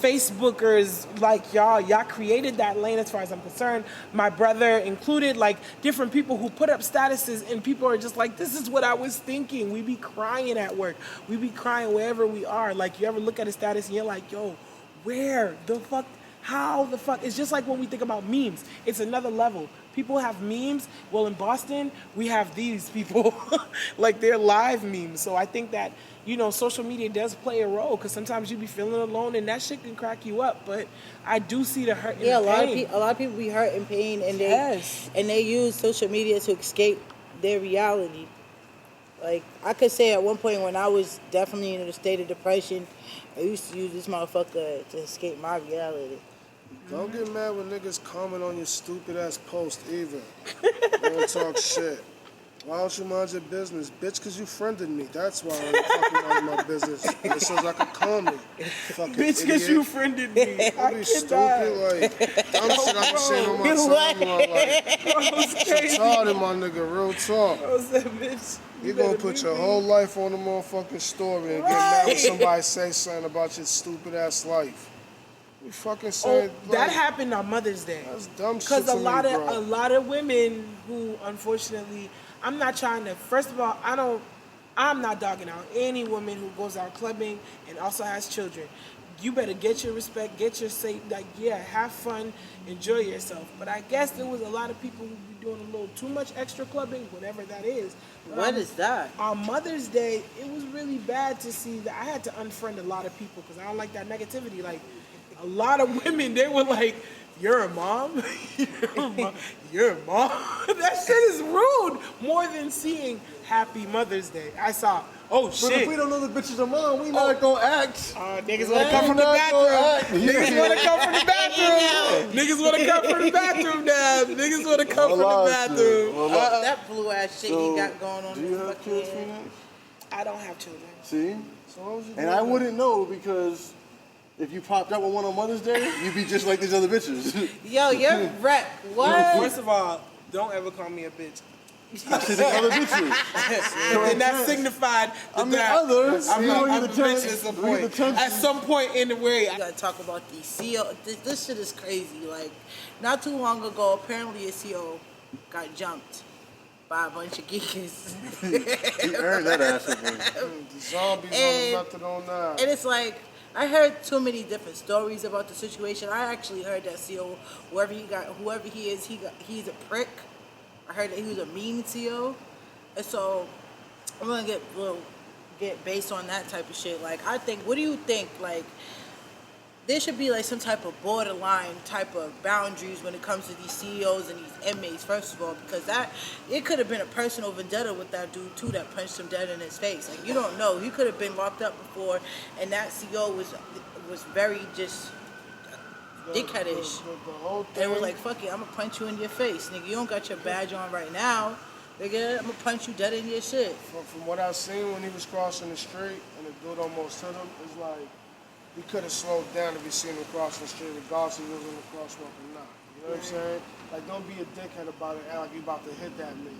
Facebookers like y'all created that lane as far as I'm concerned. My brother included, like different people who put up statuses and people are just like, this is what I was thinking. We be crying at work. We be crying wherever we are. Like you ever look at a status and you're like, yo, where the fuck, how the fuck? It's just like when we think about memes. It's another level. People have memes. Well, in Boston, we have these people, like they're live memes. So I think that, social media does play a role because sometimes you be feeling alone and that shit can crack you up. But I do see the hurt and Yeah, the pain. a lot of people be hurt and pain, and Yes. they use social media to escape their reality. Like I could say at one point when I was definitely in a state of depression, I used to use this motherfucker to escape my reality. Don't get mad when niggas comment on your stupid ass post either. Don't talk shit. Why don't you mind your business? Bitch, cause you friended me. That's why I'm fucking minding my business. It says I could call me. Fucking Bitch, because idiot. you friended me. Don't be stupid, like, dumb shit I be saying on my timeline, like, retarded, my nigga, real talk. I said, bitch. You gonna put your whole life on the motherfucking story and get mad when somebody say something about your stupid ass life. You fucking say That happened on Mother's Day. That's dumb shit Because to a me, lot bro. of women who unfortunately, I'm not trying to. First of all, I'm not dogging out any woman who goes out clubbing and also has children. You better get your respect, get your safe. Like, yeah, have fun, enjoy yourself. But I guess there was a lot of people who be doing a little too much extra clubbing, whatever that is. What is that? On Mother's Day, it was really bad to see that I had to unfriend a lot of people because I don't like that negativity. Like, a lot of women, they were like, you're a mom? You're a mom? You're a mom? That shit is rude. More than seeing Happy Mother's Day. I saw, oh But shit. if we don't know the bitches are mom, we not gonna act. Niggas wanna come from the bathroom. Niggas wanna come from the bathroom. Niggas wanna come from the bathroom now. Niggas wanna come from the bathroom. That blue ass shit So, he got going on. do in you his have fucking kids, head. Phoenix? I don't have children. See? So what was you And doing? I wouldn't know because if you popped up with one on Mother's Day, you'd be just like these other bitches. Yo, you're wreck. What? First of all, don't ever call me a bitch. I said these other bitches. And that signified I mean, that others. I'm you not don't I'm a get the bitch chance. at some you don't get point. the chance. At some point in the way, We gotta talk about the CO. This shit is crazy. Like, not too long ago, apparently a CO got jumped by a bunch of geekers. He earned that ass up. The zombies And- on the method on that. And it's like, I heard too many different stories about the situation. I actually heard that CO, whoever he is, he's a prick. I heard that he was a mean CO. And so I'm gonna get based on that type of shit. Like, I think, what do you think? Like, there should be like some type of borderline type of boundaries when it comes to these CEOs and these inmates, first of all, because it could have been a personal vendetta with that dude too that punched him dead in his face. Like, you don't know. He could have been locked up before, and that CEO was very just dickheadish. The whole And thing. we're like, fuck it, I'm gonna punch you in your face. Nigga, you don't got your badge on right now. Nigga, I'm gonna punch you dead in your shit. From what I seen when he was crossing the street and the dude almost hit him, it's like he could have slowed down if he seen him crossing the street, regardless if he was in the crosswalk or not. You know what I'm saying? Like, don't be a dickhead about it, act like you about to hit that man.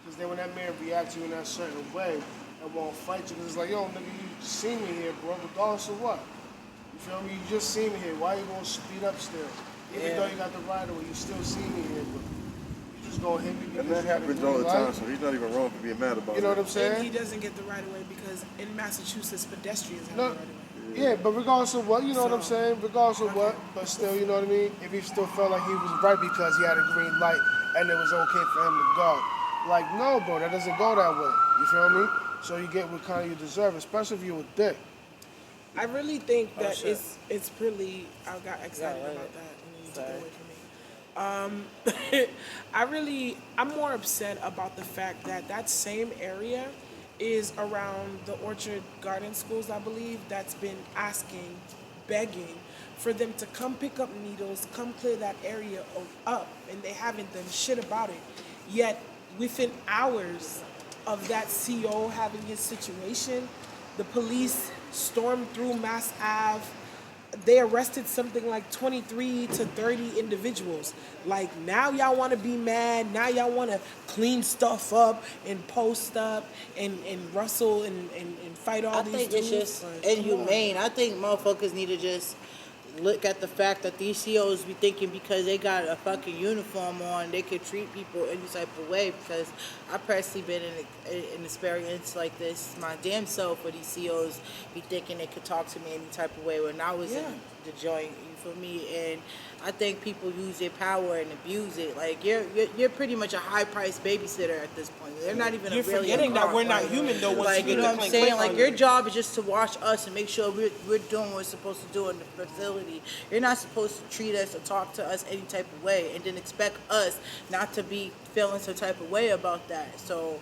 Because then when that man reacts to you in that certain way and won't fight you, because it's like, yo, nigga, you see me here, bro, regardless of what. You feel me? You just see me here. Why you gonna speed up still? Even though you got the right away, you still see me here, bro. You just gonna hit me because And that you had a happens green all the light. time, so he's not even wrong for being mad about You know what it. I'm saying? And he doesn't get the right of way because in Massachusetts, pedestrians have No, the right of way. yeah, but regardless of what, you know what I'm saying? Regardless of what, but still, you know what I mean? If he still felt like he was right because he had a green light and it was okay for him to go. Like, no, bro, that doesn't go that way. You feel me? So you get what kind of you deserve, especially if you're a dick. I really think that shit. it's really. I got excited about that, and you took it away from me. I'm more upset about the fact that that same area is around the Orchard Garden schools, I believe, that's been asking, begging for them to come pick up needles, come clear that area up, and they haven't done shit about it. Yet, within hours of that CO having his situation, the police stormed through Mass Ave. They arrested something like 23 to 30 individuals. Like, now y'all want to be mad. Now y'all want to clean stuff up and post up and rustle and fight all I these think it's dudes. just Like, come on. inhumane. I think motherfuckers need to just look at the fact that these COs be thinking because they got a fucking uniform on, they could treat people any type of way. Because I personally been in an experience like this my damn self, where these COs be thinking they could talk to me any type of way when I was in the joint. You feel me? And I think people use their power and abuse it. Like, you're pretty much a high-priced babysitter at this point. They're not even You're really forgetting that we're not like, human though. Once like, you you get know the what I'm clink saying? clink Like, on your you. job is just to watch us and make sure we're doing what we're supposed to do in the facility. You're not supposed to treat us or talk to us any type of way and then expect us not to be feeling some type of way about that. So,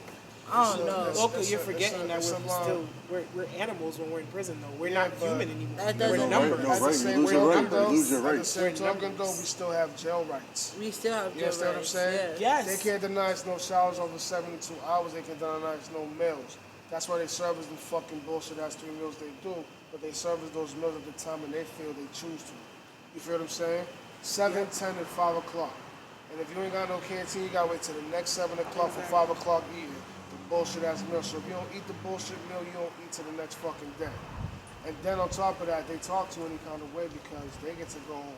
I don't know. Loca, It's you're a- forgetting that it's a we're animals when we're in prison though. We're Yeah, not but human anymore. that We're doesn't- numbers. No, At the right, same you lose your token, right, you though, lose your at the right. same token, though, we still have jail rights. We still have You good understand what I'm rights. saying? Yeah. Yes. They can't deny us no showers over 72 hours. They can deny us no meals. That's why they serve us the fucking bullshit ass 3 meals they do. But they serve us those meals at the time when they feel they choose to. You feel what I'm saying? 7, 10, and 5 o'clock. And if you ain't got no canteen, you gotta wait till the next 7 o'clock for 5 o'clock eating the bullshit ass meal. So if you don't eat the bullshit meal, you don't eat till the next fucking day. And then on top of that, they talk to you any kind of way because they get to go home.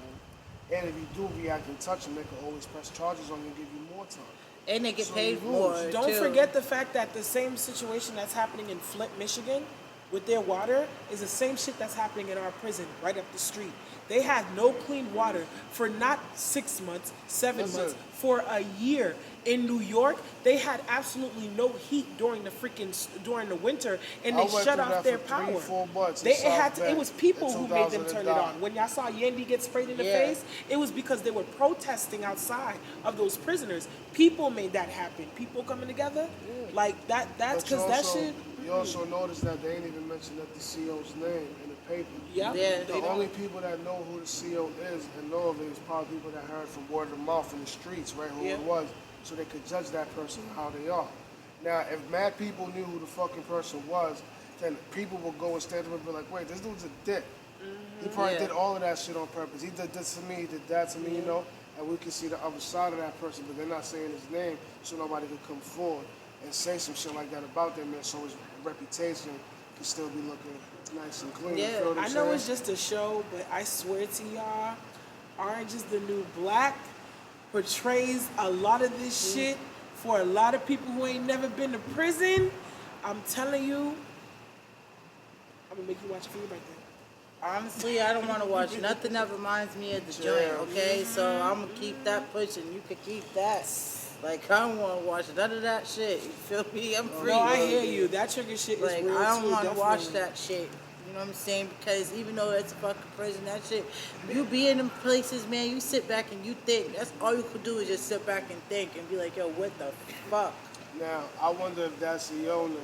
And if you do react and touch them, they can always press charges on you and give you more time. And they get So paid you more. lose. Don't too. forget the fact that the same situation that's happening in Flint, Michigan, with their water, is the same shit that's happening in our prison right up the street. They had no clean water for not 6 months, 7 Listen. months, for a year. In New York, they had absolutely no heat during the winter, and I they went shut through off that their for power. 3-4 months in It South Bend was people in who made them turn it 2009. on. When y'all saw Yendi get sprayed in the Yeah. face, it was because they were protesting outside of those prisoners. People made that happen. People coming together, like that. That's But you because that also- shit. You also notice that they ain't even mentioned that the CO's name in the paper. Yeah, Yeah. they The don't. only people that know who the CO is and know of it is probably people that heard from word of mouth in the streets, right, who Yeah. it was, so they could judge that person how they are. Now, if mad people knew who the fucking person was, then people would go and stand up and be like, wait, this dude's a dick. He probably Yeah. did all of that shit on purpose. He did this to me, he did that to me, you know, and we can see the other side of that person, but they're not saying his name, so nobody could come forward and say some shit like that about them, man, so his reputation can still be looking nice and clean. Yeah, you feel what I'm I know saying? it's just a show, but I swear to y'all, Orange is the New Black portrays a lot of this shit for a lot of people who ain't never been to prison. I'm telling you, I'm gonna make you watch it for your birthday. Honestly, I don't want to watch nothing that reminds me of the joint, okay? So I'm going to keep that pushing. You can keep that. Like, I don't want to watch none of that shit. You feel me? I'm free. No, I baby. hear you. That trigger shit is Like, real I don't too, want to watch definitely. that shit. You know what I'm saying? Because even though it's a fucking prison, that shit, you be in them places, man, you sit back and you think. That's all you could do is just sit back and think and be like, yo, what the fuck? Now, I wonder if that CEO now,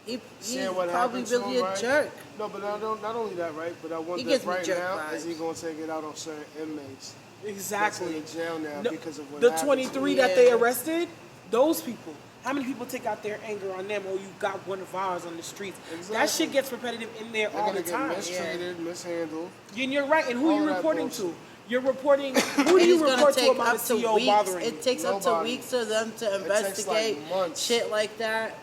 He's seeing what probably happened to really him, a right? jerk. No, but not only that, right? But I wonder gives if me right jerk now, is he vibes. going to take it out on certain inmates? Exactly. That's in jail now No, because of what the happened to 23 him. that they Yeah. arrested, those people. How many people take out their anger on them? Oh, you got one of ours on the streets. That Exactly. shit gets repetitive in there They're all going the to get time. mistreated, mishandled. And you're right. And who All are you that reporting bullshit. to? You're reporting. Who do And you it's gonna report to take about a up to CEO weeks. bothering you? It takes up to Nobody. weeks for them to takes, like, investigate months. shit like that.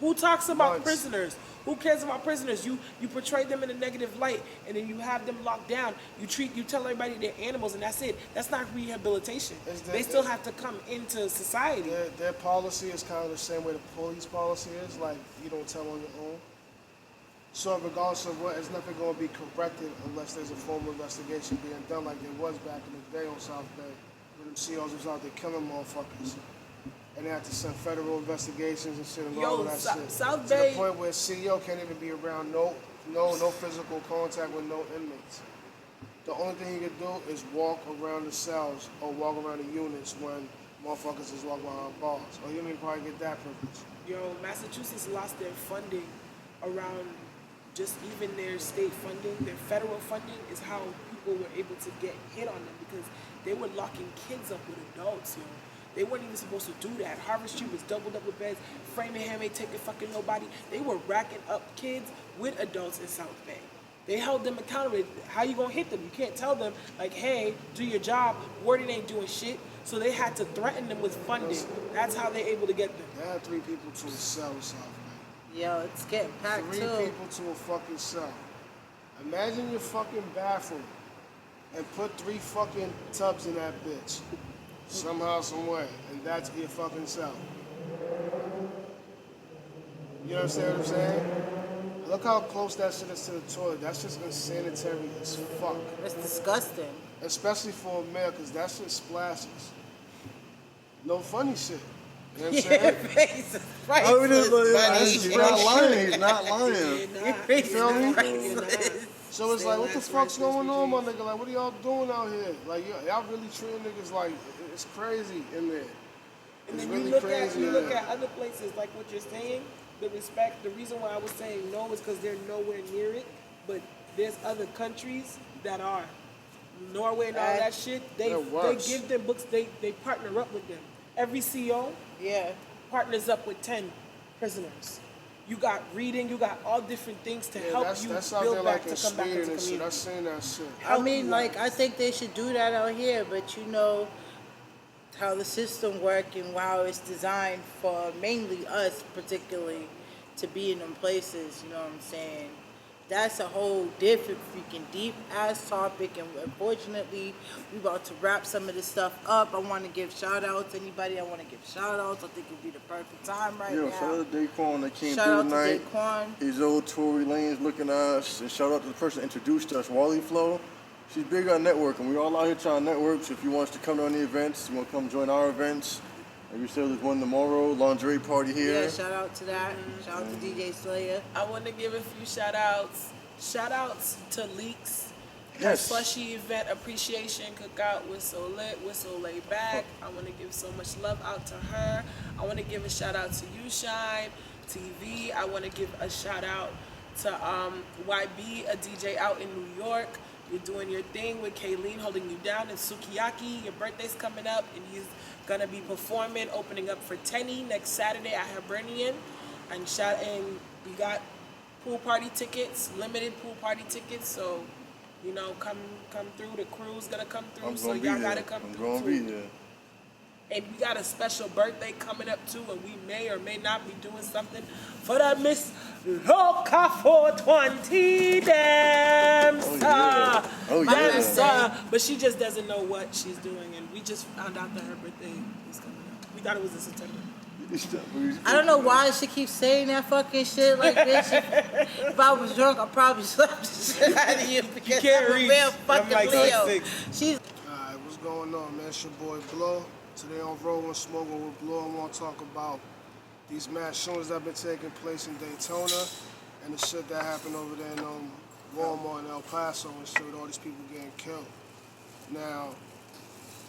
Who talks about Months. prisoners? Who cares about prisoners? You portray them in a negative light, and then you have them locked down. You tell everybody they're animals, and that's it. That's not rehabilitation. It's the- They still have to come into society. Their policy is kind of the same way the police policy is, like you don't tell on your own. So regardless of what, it's nothing going to be corrected unless there's a formal investigation being done like there was back in the day on South Bay, when them CEOs was out there killing motherfuckers. And they had to send federal investigations and shit and all Yo, of that shit. South to Bay- the point where CEO can't even be around no physical contact with no inmates. The only thing he could do is walk around the cells or walk around the units when motherfuckers is walking behind bars. Or you don't even probably get that privilege. Yo, Massachusetts lost their funding around just even their state funding. Their federal funding is how people were able to get hit on them because they were locking kids up with adults, yo. They weren't even supposed to do that. Harvard Street was doubled up with beds. Framingham ain't taking fucking nobody. They were racking up kids with adults in South Bay. They held them accountable. How you gonna hit them? You can't tell them, like, hey, do your job. Warden ain't doing shit. So they had to threaten them with funding. That's how they're able to get them. They had 3 people to a cell in South Bay. Yo, it's getting packed 3 too. people to a fucking cell. Imagine your fucking bathroom and put 3 fucking tubs in that bitch. Somehow, some way. And that's your fucking cell. You understand what I'm saying? Look how close that shit is to the toilet. That's just unsanitary as fuck. It's disgusting. Especially for a male, because that shit splashes. No funny shit. You know what I'm saying? Jesus Christ. Oh, it is like, That's he's just not real lying. shit. He's not lying. You're not. You feel me? priceless. So it's Stay like, what the last fuck's right, going on, my Chris nigga? Like, what are y'all doing out here? Like, y'all really treating niggas like it's crazy in there. And It's then really you look crazy in at there. other places like what you're saying. The respect. The reason why I was saying no is because they're nowhere near it. But there's other countries that are. Norway and all that shit. They They're worse. give them books. They partner up with them. Every CO Yeah. partners up with 10 prisoners. You got reading. You got all different things to help that's, you that's out build there back like in to come back into Sweden and shit. community. I've seen that shit. I Help mean, you like, out. I think they should do that out here, but you know how the system works and how it's designed for mainly us, particularly, to be in them places, you know what I'm saying? That's a whole different freaking deep ass topic, and unfortunately, we about to wrap some of this stuff up. I want to give shout outs. Anybody I want to give shout outs, I think it'd be the perfect time right Yo, now. shout out to Daqwaun that came Shout through out to tonight. Daqwaun. His old Tory Lane's looking at us. And shout out to the person that introduced us, Wally Flo. She's big on networking. We all out here trying to network. So if you want us to come to any events, you want to come join our events. Like we said, there's one tomorrow, lingerie party here. Yeah, shout out to that. Shout out to DJ Slayer. I want to give a few shout outs. Shout outs to Leaks. Her Yes. slushy event appreciation cookout was so lit, was so laid back. I want to give so much love out to her. I want to give a shout out to You Shine TV. I want to give a shout out to YB, a DJ out in New York. You're doing your thing with Kayleen holding you down in Sukiyaki. Your birthday's coming up, and he's gonna be performing, opening up for Tenny next Saturday at Hibernian. And we got pool party tickets, limited pool party tickets. So, you know, come through. The crew's gonna come through, I'm so gonna be y'all there. gotta come I'm through gonna too. be there. And we got a special birthday coming up too, and we may or may not be doing something for that Miss LOCA 420 damn Oh, sir. yeah. Oh, Yes, yeah. sir. But she just doesn't know what she's doing, and we just found out that her birthday is coming up. We thought it was in September. I don't know why she keeps saying that fucking shit like this. If I was drunk, I'd probably slap the shit out of you because can't I'm a reach. real I'm fucking like Leo. 6'6". She's Alright, what's going on, man? It's your boy Blow. Today on Rolling Smoking with Blow, I want to talk about these mass shootings that have been taking place in Daytona and the shit that happened over there in Walmart in El Paso and shit with all these people getting killed. Now,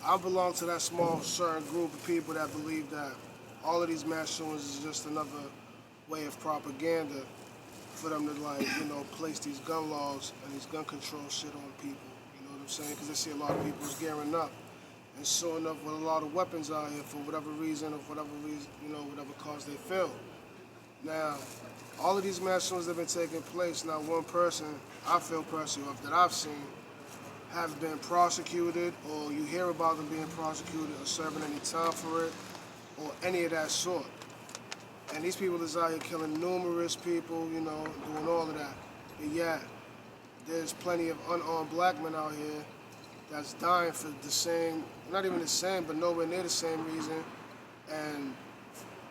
I belong to that small certain group of people that believe that all of these mass shootings is just another way of propaganda for them to, like, you know, place these gun laws and these gun control shit on people. You know what I'm saying? Because they see a lot of people's gearing up and showing up with a lot of weapons out here for whatever reason, you know, whatever cause they feel. Now, all of these mass shootings that have been taking place, not one person, I feel personally, that I've seen, have been prosecuted, or you hear about them being prosecuted or serving any time for it, or any of that sort. And these people is out here killing numerous people, you know, doing all of that. And yeah, there's plenty of unarmed black men out here that's dying for the same, not even the same, but nowhere near the same reason, and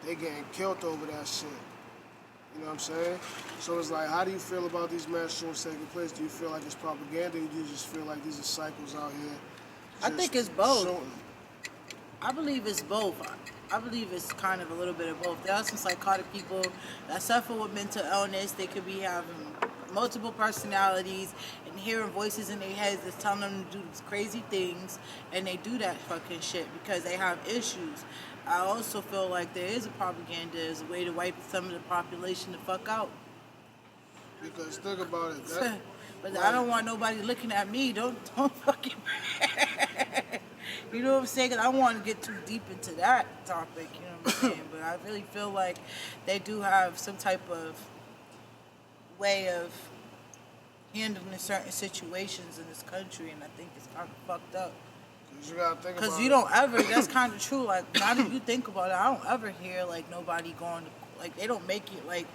they getting killed over that shit. You know what I'm saying? So it's like, how do you feel about these mass shootings taking place? Do you feel like it's propaganda, or do you just feel like these are cycles out here? I think it's both. Shooting? I believe it's both. I believe it's kind of a little bit of both. There are some psychotic people that suffer with mental illness. They could be having multiple personalities and hearing voices in their heads that's telling them to do these crazy things, and they do that fucking shit because they have issues. I also feel like there is a propaganda as a way to wipe some of the population the fuck out. Because think about it. That, but I don't want nobody looking at me. Don't fucking. You know what I'm saying? 'Cause I don't want to get too deep into that topic. You know what I'm saying? But I really feel like they do have some type of way of handling certain situations in this country, and I think it's kind of fucked up. you gotta think about Because you don't ever, that's kind of true, like, now that you think about it, I don't ever hear, like, nobody going to, like, they don't make it, like,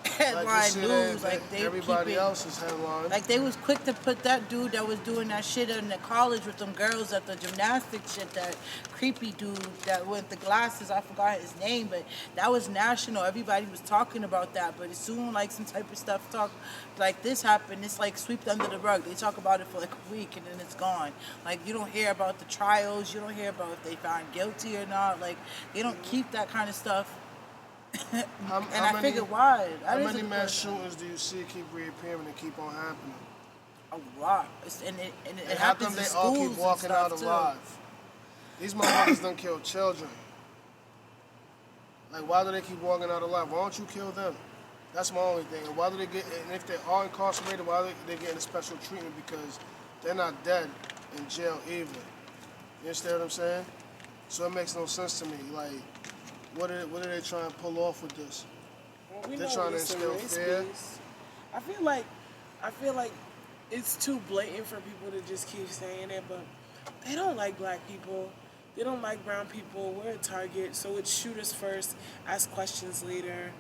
headline news, like, they everybody keep it, else's headline. like, they was quick to put that dude that was doing that shit in the college with them girls at the gymnastics shit, that creepy dude that with the glasses, I forgot his name, but that was national. Everybody was talking about that, but as soon like some type of stuff like this happened, it's like swept under the rug. They talk about it for like a week and then it's gone. Like, you don't hear about the trials, you don't hear about if they found guilty or not. Like, they don't keep that kind of stuff. I figured why. How many mass shootings do you see keep reappearing and keep on happening? A lot. And it how happens come in they all schools keep walking and out stuff, too. alive? These motherfuckers done kill children. Like, why do they keep walking out alive? Why don't you kill them? That's my only thing. And why do they get? And if they are incarcerated, why are they getting a special treatment? Because they're not dead in jail either. You understand what I'm saying? So it makes no sense to me. Like, what are they trying to pull off with this? Well, we They're know trying to it's a instill race fear. base. I feel like it's too blatant for people to just keep saying it, but they don't like black people. They don't like brown people. We're a target, so it's shoot us first, ask questions later.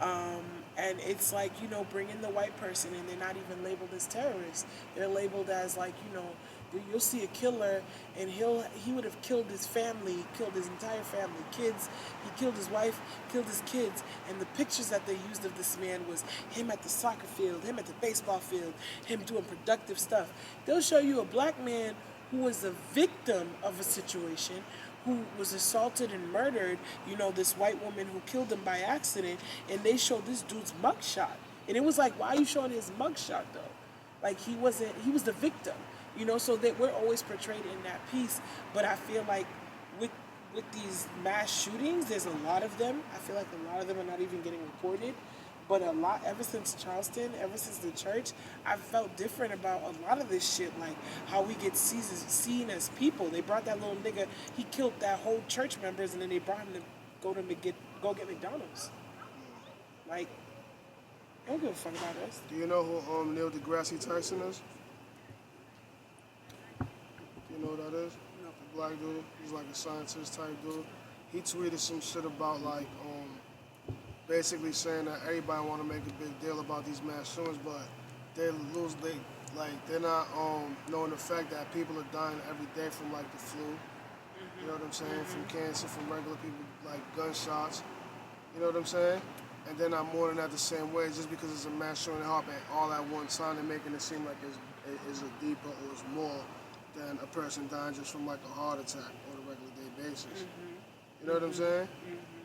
And it's like, you know, bring in the white person and they're not even labeled as terrorists. They're labeled as like, you know, you'll see a killer and he would have killed his family, killed his entire family, kids. He killed his wife, killed his kids. And the pictures that they used of this man was him at the soccer field, him at the baseball field, him doing productive stuff. They'll show you a black man who was a victim of a situation, who was assaulted and murdered, you know, this white woman who killed him by accident, and they showed this dude's mugshot. And it was like, why are you showing his mugshot though? Like, he was the victim, you know, so that we're always portrayed in that piece. But I feel like with these mass shootings, there's a lot of them. I feel like a lot of them are not even getting reported. But a lot, ever since Charleston, ever since the church, I've felt different about a lot of this shit, like how we get seen as people. They brought that little nigga, he killed that whole church members, and then they brought him to go get McDonald's. Like, they don't give a fuck about us. Do you know who Neil deGrasse Tyson is? Do you know what that is? No. The black dude. He's like a scientist type dude. He tweeted some shit about like basically saying that everybody want to make a big deal about these mass shootings, but they're not knowing the fact that people are dying every day from like the flu. You know what I'm saying? From cancer, from regular people, like gunshots. You know what I'm saying? And they're not mourning that the same way just because it's a mass shooting happening all at one time and making it seem like it's a deeper or it's more than a person dying just from like a heart attack on a regular day basis. You know what I'm saying?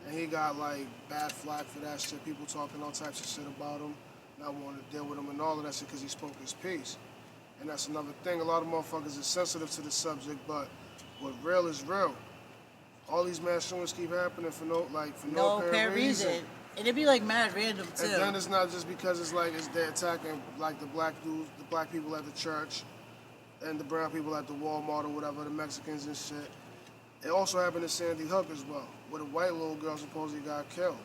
And he got like bad flack for that shit. People talking all types of shit about him, not wanting to deal with him and all of that shit because he spoke his piece. And that's another thing. A lot of motherfuckers are sensitive to the subject, but what real is real. all these mass shootings keep happening for no No apparent apparent reason. And it be like mad random too. And then it's not just because it's they're attacking like the black dudes, the black people at the church, and the brown people at the Walmart or whatever, the Mexicans and shit. It also happened in Sandy Hook as well, where the white little girl supposedly got killed.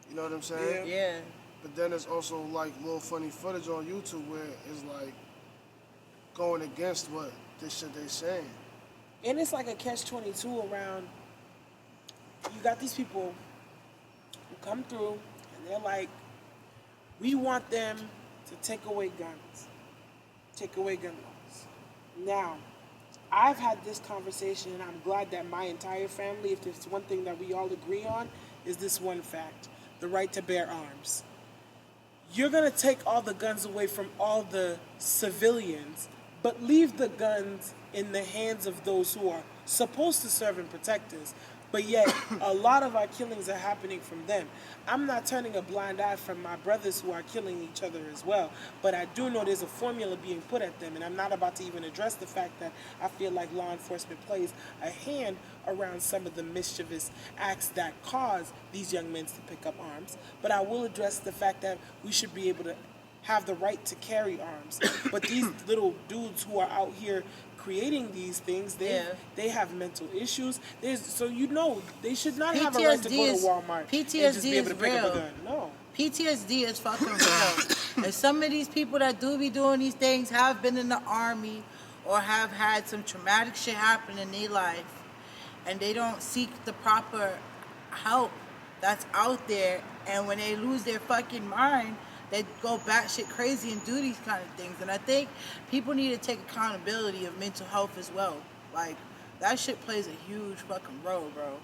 You know what I'm saying? Yeah. But then there's also like little funny footage on YouTube where it's like going against what this shit they saying. And it's like a catch-22 around, you got these people who come through and they're like, we want them to take away guns, take away gun laws. Now, I've had this conversation and I'm glad that my entire family, if there's one thing that we all agree on, is this one fact, the right to bear arms. You're gonna take all the guns away from all the civilians, but leave the guns in the hands of those who are supposed to serve and protect us. But yet, a lot of our killings are happening from them. I'm not turning a blind eye from my brothers who are killing each other as well. But I do know there's a formula being put at them. And I'm not about to even address the fact that I feel like law enforcement plays a hand around some of the mischievous acts that cause these young men to pick up arms. But I will address the fact that we should be able to have the right to carry arms. But these little dudes who are out here creating these things, they have mental issues. So they should not have a right to go to Walmart and just be able to pick up a gun. No. PTSD is fucking real. And some of these people that do be doing these things have been in the army or have had some traumatic shit happen in their life, and they don't seek the proper help that's out there, and when they lose their fucking mind, they go batshit crazy and do these kind of things. And I think people need to take accountability of mental health as well. Like, that shit plays a huge fucking role, bro.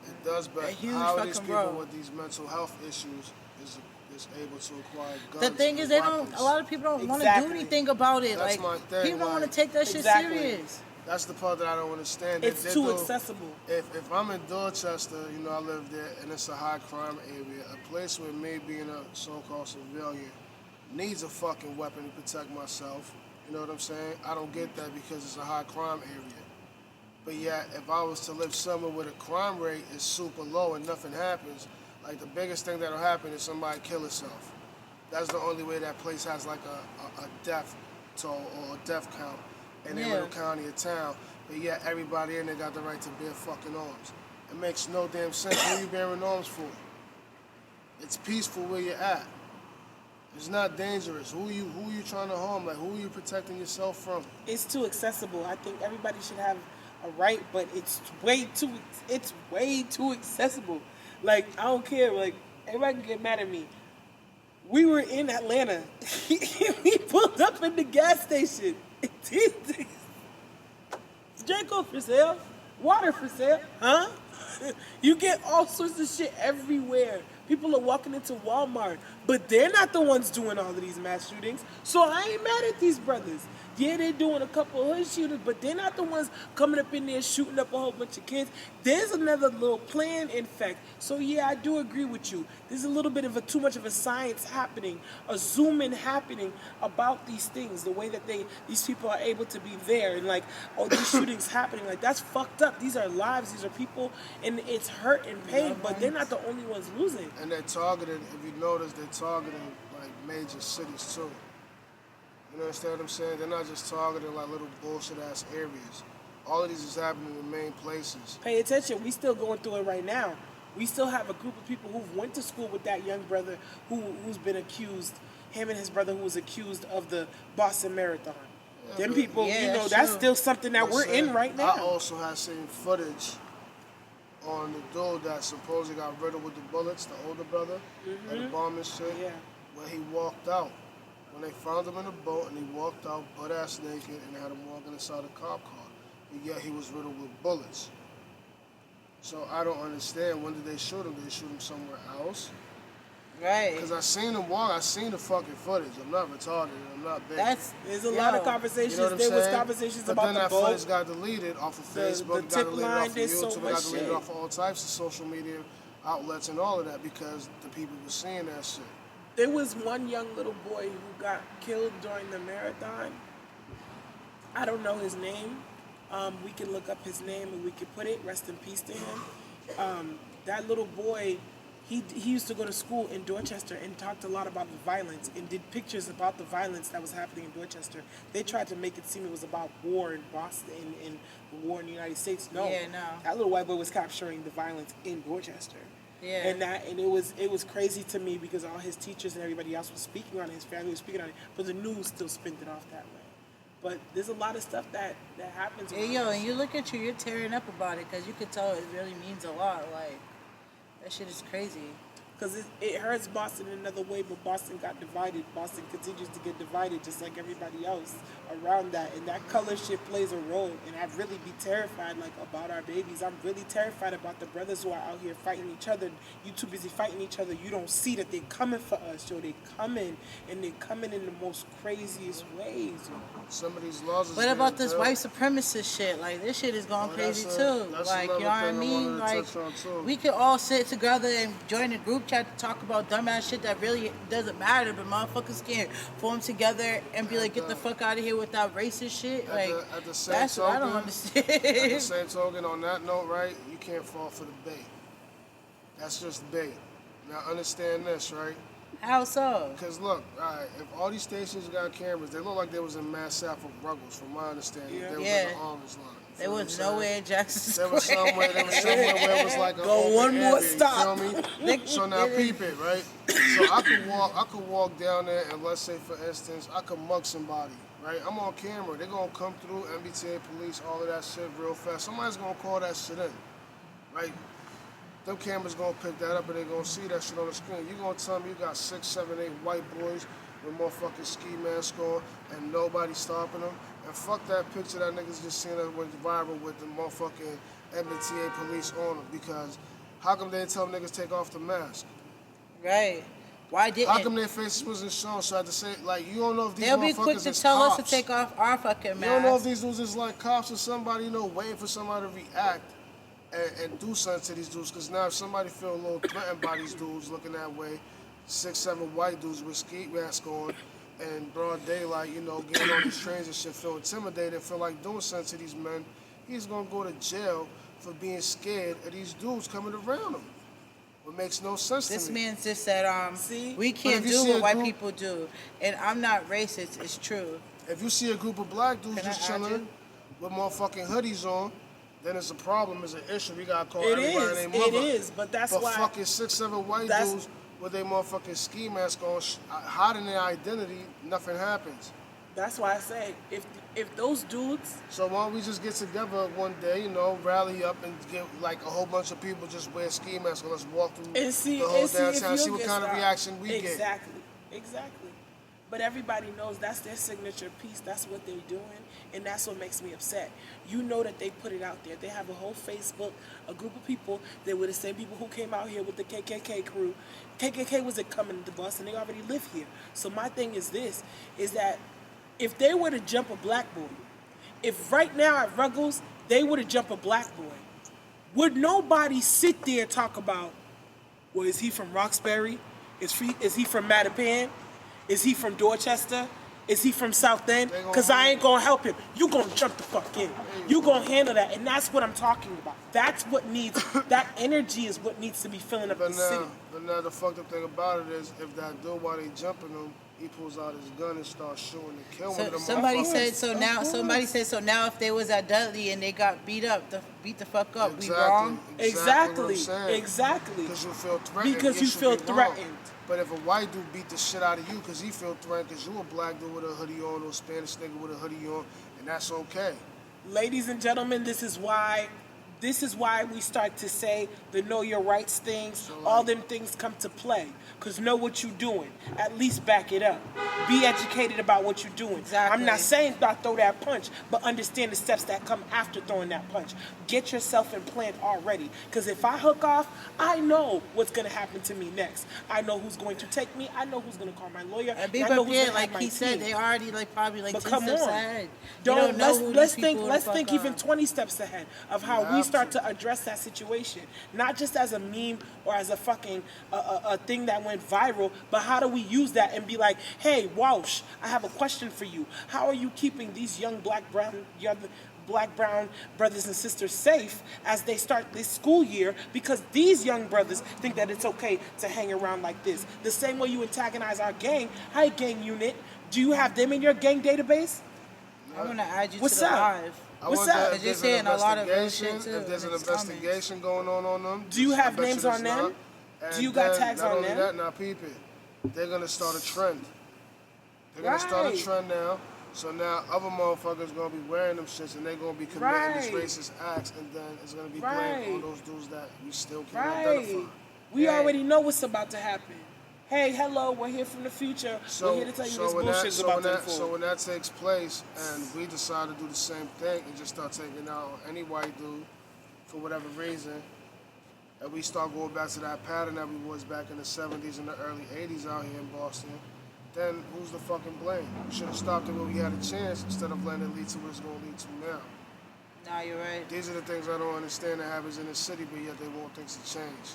It does, but how are these people with these mental health issues is able to acquire guns? The thing is, a lot of people don't want to do anything about it. That's like, my thing. People don't want to take that shit serious. That's the part that I don't understand. It's too accessible. If I'm in Dorchester, I live there, and it's a high crime area, a place where me being a so-called civilian needs a fucking weapon to protect myself. You know what I'm saying? I don't get that because it's a high crime area. But yet, if I was to live somewhere where the crime rate is super low and nothing happens, like the biggest thing that'll happen is somebody kill itself. That's the only way that place has like a death toll or a death count in a little county or town, but yet everybody in there got the right to bear fucking arms. It makes no damn sense. What are you bearing arms for? It's peaceful where you're at. It's not dangerous. Who you trying to harm? Like, who are you protecting yourself from? It's too accessible. I think everybody should have a right, but it's way too accessible. Like, I don't care. Like, everybody can get mad at me. We were in Atlanta. We pulled up in the gas station. Draco for sale, water for sale, huh? You get all sorts of shit everywhere. People are walking into Walmart, but they're not the ones doing all of these mass shootings. So I ain't mad at these brothers. Yeah, they're doing a couple of hood shooters, but they're not the ones coming up in there shooting up a whole bunch of kids. There's another little plan, in fact. So yeah, I do agree with you. There's a little bit of too much of a science happening, a zoom in happening about these things, the way that these people are able to be there, and like, oh, these shootings happening, like, that's fucked up. These are lives, these are people, and it's hurt and pain, but they're not the only ones losing. And they're targeting, if you notice, they're targeting like major cities too. You understand what I'm saying? They're not just targeting like little bullshit ass areas. All of these is happening in the main places. Pay attention. We still going through it right now. We still have a group of people who went to school with that young brother who's been accused, him and his brother who was accused of the Boston Marathon. Yeah, Them people, that's still something that we're in right now. I also have seen footage on the dude that supposedly got riddled with the bullets, the older brother, at the bomb and shit, where he walked out. When they found him in a boat and he walked out butt-ass naked and they had him walking inside a cop car. But yet he was riddled with bullets. So I don't understand. When did they shoot him? Did they shoot him somewhere else? Right. Because I seen him walk. I seen the fucking footage. I'm not retarded. I'm not big. There's a lot of conversations. You know there was conversations but about then the that boat. footage got deleted off of Facebook. The got deleted off of there's YouTube. so Got much deleted shit. off of all types of social media outlets and all of that because the people were seeing that shit. There was one young little boy who got killed during the marathon. I don't know his name, We can look up his name and we can put it. Rest in peace to him. That little boy, he used to go to school in Dorchester and talked a lot about the violence and did pictures about the violence that was happening in Dorchester. They tried to make it seem it was about war in Boston and the war in the United States. No, Yeah, no. that little white boy was capturing the violence in Dorchester. Yeah. And it was crazy to me because all his teachers and everybody else was speaking on it, his family was speaking on it, but the news still spinned it off that way. But there's a lot of stuff that happens. Hey, yo, and you look at you're tearing up about it because you can tell it really means a lot. Like, that shit is crazy. Because it hurts Boston in another way, but Boston got divided. Boston continues to get divided just like everybody else around that. And that color shit plays a role. And I really be terrified, like, about our babies. I'm really terrified about the brothers who are out here fighting each other. You too busy fighting each other. You don't see that they coming for us, yo. They coming, and they coming in the most craziest ways, yo. Some of these laws. What about this white supremacist shit? Like, this shit is going crazy too. Like, you know what I mean? Like, we could all sit together and join a group chat to talk about dumbass shit that really doesn't matter, but motherfuckers can't form together and be like, get the fuck out of here with that racist shit. Like, at the same that's what I don't token, understand. At the same token, on that note, right, you can't fall for the bait. That's just bait. Now understand this, right? How so? Because look, alright, if all these stations got cameras, they look like they was in Mass South of Ruggles, from my understanding. Yeah. They was Yeah. in the arms line. They was nowhere in Jackson Square. There was somewhere where it was like a Go open one more area, stop. You feel me? So now peep it, right? So I could walk down there and let's say for instance, I could mug somebody, right? I'm on camera. They're gonna come through, MBTA police, all of that shit real fast. Somebody's gonna call that shit in, right? Them cameras gonna pick that up and they gonna see that shit on the screen. You gonna tell me you got 6, 7, 8 white boys with motherfucking ski mask on and nobody stopping them? And fuck that picture that niggas just seen that went viral with the motherfucking MBTA police on them. Because how come they didn't tell them niggas take off the mask? Right. Why didn't? How come their faces wasn't shown? So I had to say, like, you don't know if these They'll be motherfuckers quick to is tell us cops. to take off our fucking You don't know if masks. these dudes is like cops or somebody, you know, waiting for somebody to react and do something to these dudes. Because now if somebody feel a little threatened by these dudes looking that way, 6, 7 white dudes with ski masks on and broad daylight, you know, getting on these trains and shit, feel intimidated, feel like doing something to these men, he's going to go to jail for being scared of these dudes coming around him. What makes no sense This to me. man just said, See? we can't But if you do see what a white group- people do. And I'm not racist, it's true. If you see a group of black dudes Can I just add chilling you? with motherfucking hoodies on, then it's a problem, it's an issue. We gotta call It everybody is, their it mother. is, but that's why- fucking 6, 7 white That's- dudes with their motherfucking ski mask on, hiding their identity, nothing happens. That's why I say if those dudes, So why don't we just get together one day, you know, rally up and get like a whole bunch of people just wear ski masks and let's walk through and see, the whole and see downtown, if see you what get kind of stopped. reaction we get. Exactly. But everybody knows that's their signature piece. That's what they're doing, and that's what makes me upset. You know that they put it out there. They have a whole Facebook, a group of people. They were the same people who came out here with the KKK crew. KKK wasn't coming to Boston. They already live here. So my thing is this: is that if they were to jump a black boy, if right now at Ruggles they were to jump a black boy, would nobody sit there and talk about, well, is he from Roxbury? Is he from Mattapan? Is he from Dorchester? Is he from South End? Because I ain't gonna help him. You gonna jump the fuck in. You gonna handle that, and that's what I'm talking about. That's what needs, that energy is what needs to be filling up the city. But now the fucked up thing about it is if that dude while they jumping him, he pulls out his gun and starts shooting and killing one of them Somebody motherfuckers. said so now if they was at Dudley and they got beat the fuck up, we Exactly. wrong? Exactly. Because you feel threatened. Because you should feel be wrong. threatened. But if a white dude beat the shit out of you because he feel threatened because you a black dude with a hoodie on or a Spanish nigga with a hoodie on, and that's okay. Ladies and gentlemen, this is why we start to say the know your rights things. All them things come to play. Because know what you're doing. At least back it up. Be educated about what you're doing. Exactly. I'm not saying not throw that punch, but understand the steps that come after throwing that punch. Get yourself in plan already. Because if I hook off, I know what's going to happen to me next. I know who's going to take me. I know who's going to call my lawyer. And be I know who's prepared, gonna have like my he said, team. they already probably But 10 come steps on. ahead. Don't know who let's these think people let's the think fuck even are. 20 steps ahead of how we start to address that situation, not just as a meme or as a fucking a thing that went viral, but how do we use that and be like, hey Walsh, I have a question for you. How are you keeping these young black black, brown brothers and sisters safe as they start this school year, because these young brothers think that it's okay to hang around like this. The same way you antagonize our gang. Hi, gang unit. Do you have them in your gang database? I'm gonna add you What's to the up? live. What's that up? if Because you're there's saying an a lot of real investigation, shit, too, if there's an in his comments. investigation going on them, Do you I have bet names there's on them? not. Do you And got then, tags not on only them? that, now peep it. They're gonna start a trend. They're gonna start a Right. trend now. So now other motherfuckers gonna be wearing them shits and they're gonna be committing these Right. racist acts, and then it's gonna be Right. blamed on those dudes that we still can't Right. identify. We Right. already know what's about to happen. Hey, hello, we're here from the future. We're here to tell you this bullshit's about to so unfold. when that takes place and we decide to do the same thing and just start taking out any white dude for whatever reason, and we start going back to that pattern that we was back in the 70s and the early 80s out here in Boston, then who's the fucking blame? We should have stopped it when we had a chance instead of letting it lead to what it's going to lead to now. Nah, you're right. These are the things I don't understand that happens in the city, but yet they want things to change.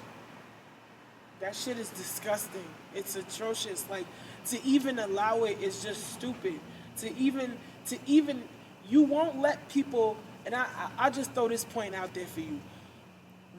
That shit is disgusting. It's atrocious. Like, to even allow it is just stupid. To even, you won't let people, and I'll just throw this point out there for you.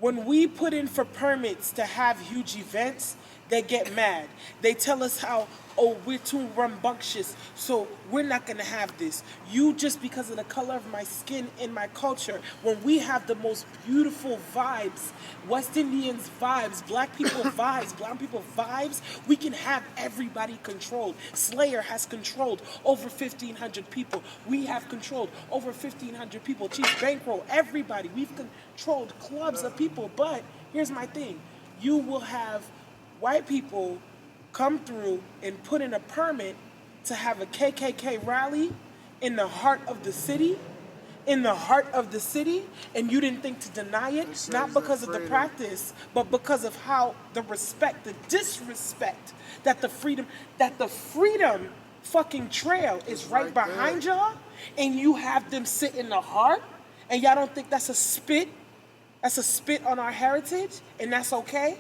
When we put in for permits to have huge events, they get mad. They tell us how, oh, we're too rambunctious, so we're not gonna have this. You, just because of the color of my skin and my culture, when we have the most beautiful vibes, West Indians vibes, black people vibes, brown people vibes, we can have everybody controlled. Slayer has controlled over 1,500 people. We have controlled over 1,500 people. Chief Bankroll, everybody. We've controlled clubs of people, but here's my thing. You will have white people come through and put in a permit to have a KKK rally in the heart of the city, and you didn't think to deny it, not because of the practice, but because of how the respect, the disrespect that the freedom fucking trail is right behind y'all, and you have them sit in the heart, and y'all don't think that's a spit on our heritage, and that's okay?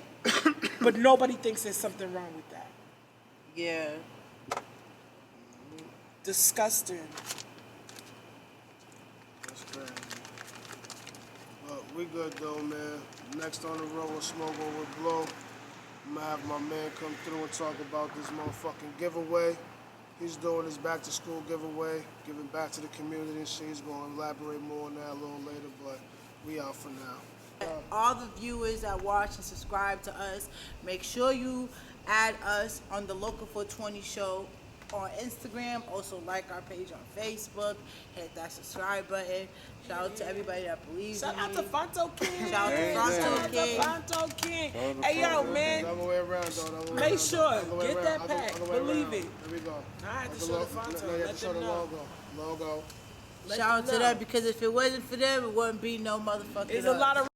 But nobody thinks there's something wrong with that. Yeah. Disgusting. That's crazy. But we good though, man. Next on the road with Smoke over Blow. I'm gonna have my man come through and talk about this motherfucking giveaway. He's doing his back to school giveaway, giving back to the community and shit. He's gonna elaborate more on that a little later, but we out for now. All the viewers that watch and subscribe to us, make sure you add us on the LOCA 420 show on Instagram. Also like our page on Facebook. Hit that subscribe button. Shout out to everybody that believes in me. Shout out to Fonto King. Shout out to Fonto King. Fonto King. Hey, yo, man. The other way around, though. Make sure, get that pack. Believe it. There we go. All right, to show the Fonto. Let them know. Logo. Shout out to them, because if it wasn't for them, it wouldn't be no motherfucking There's a lot of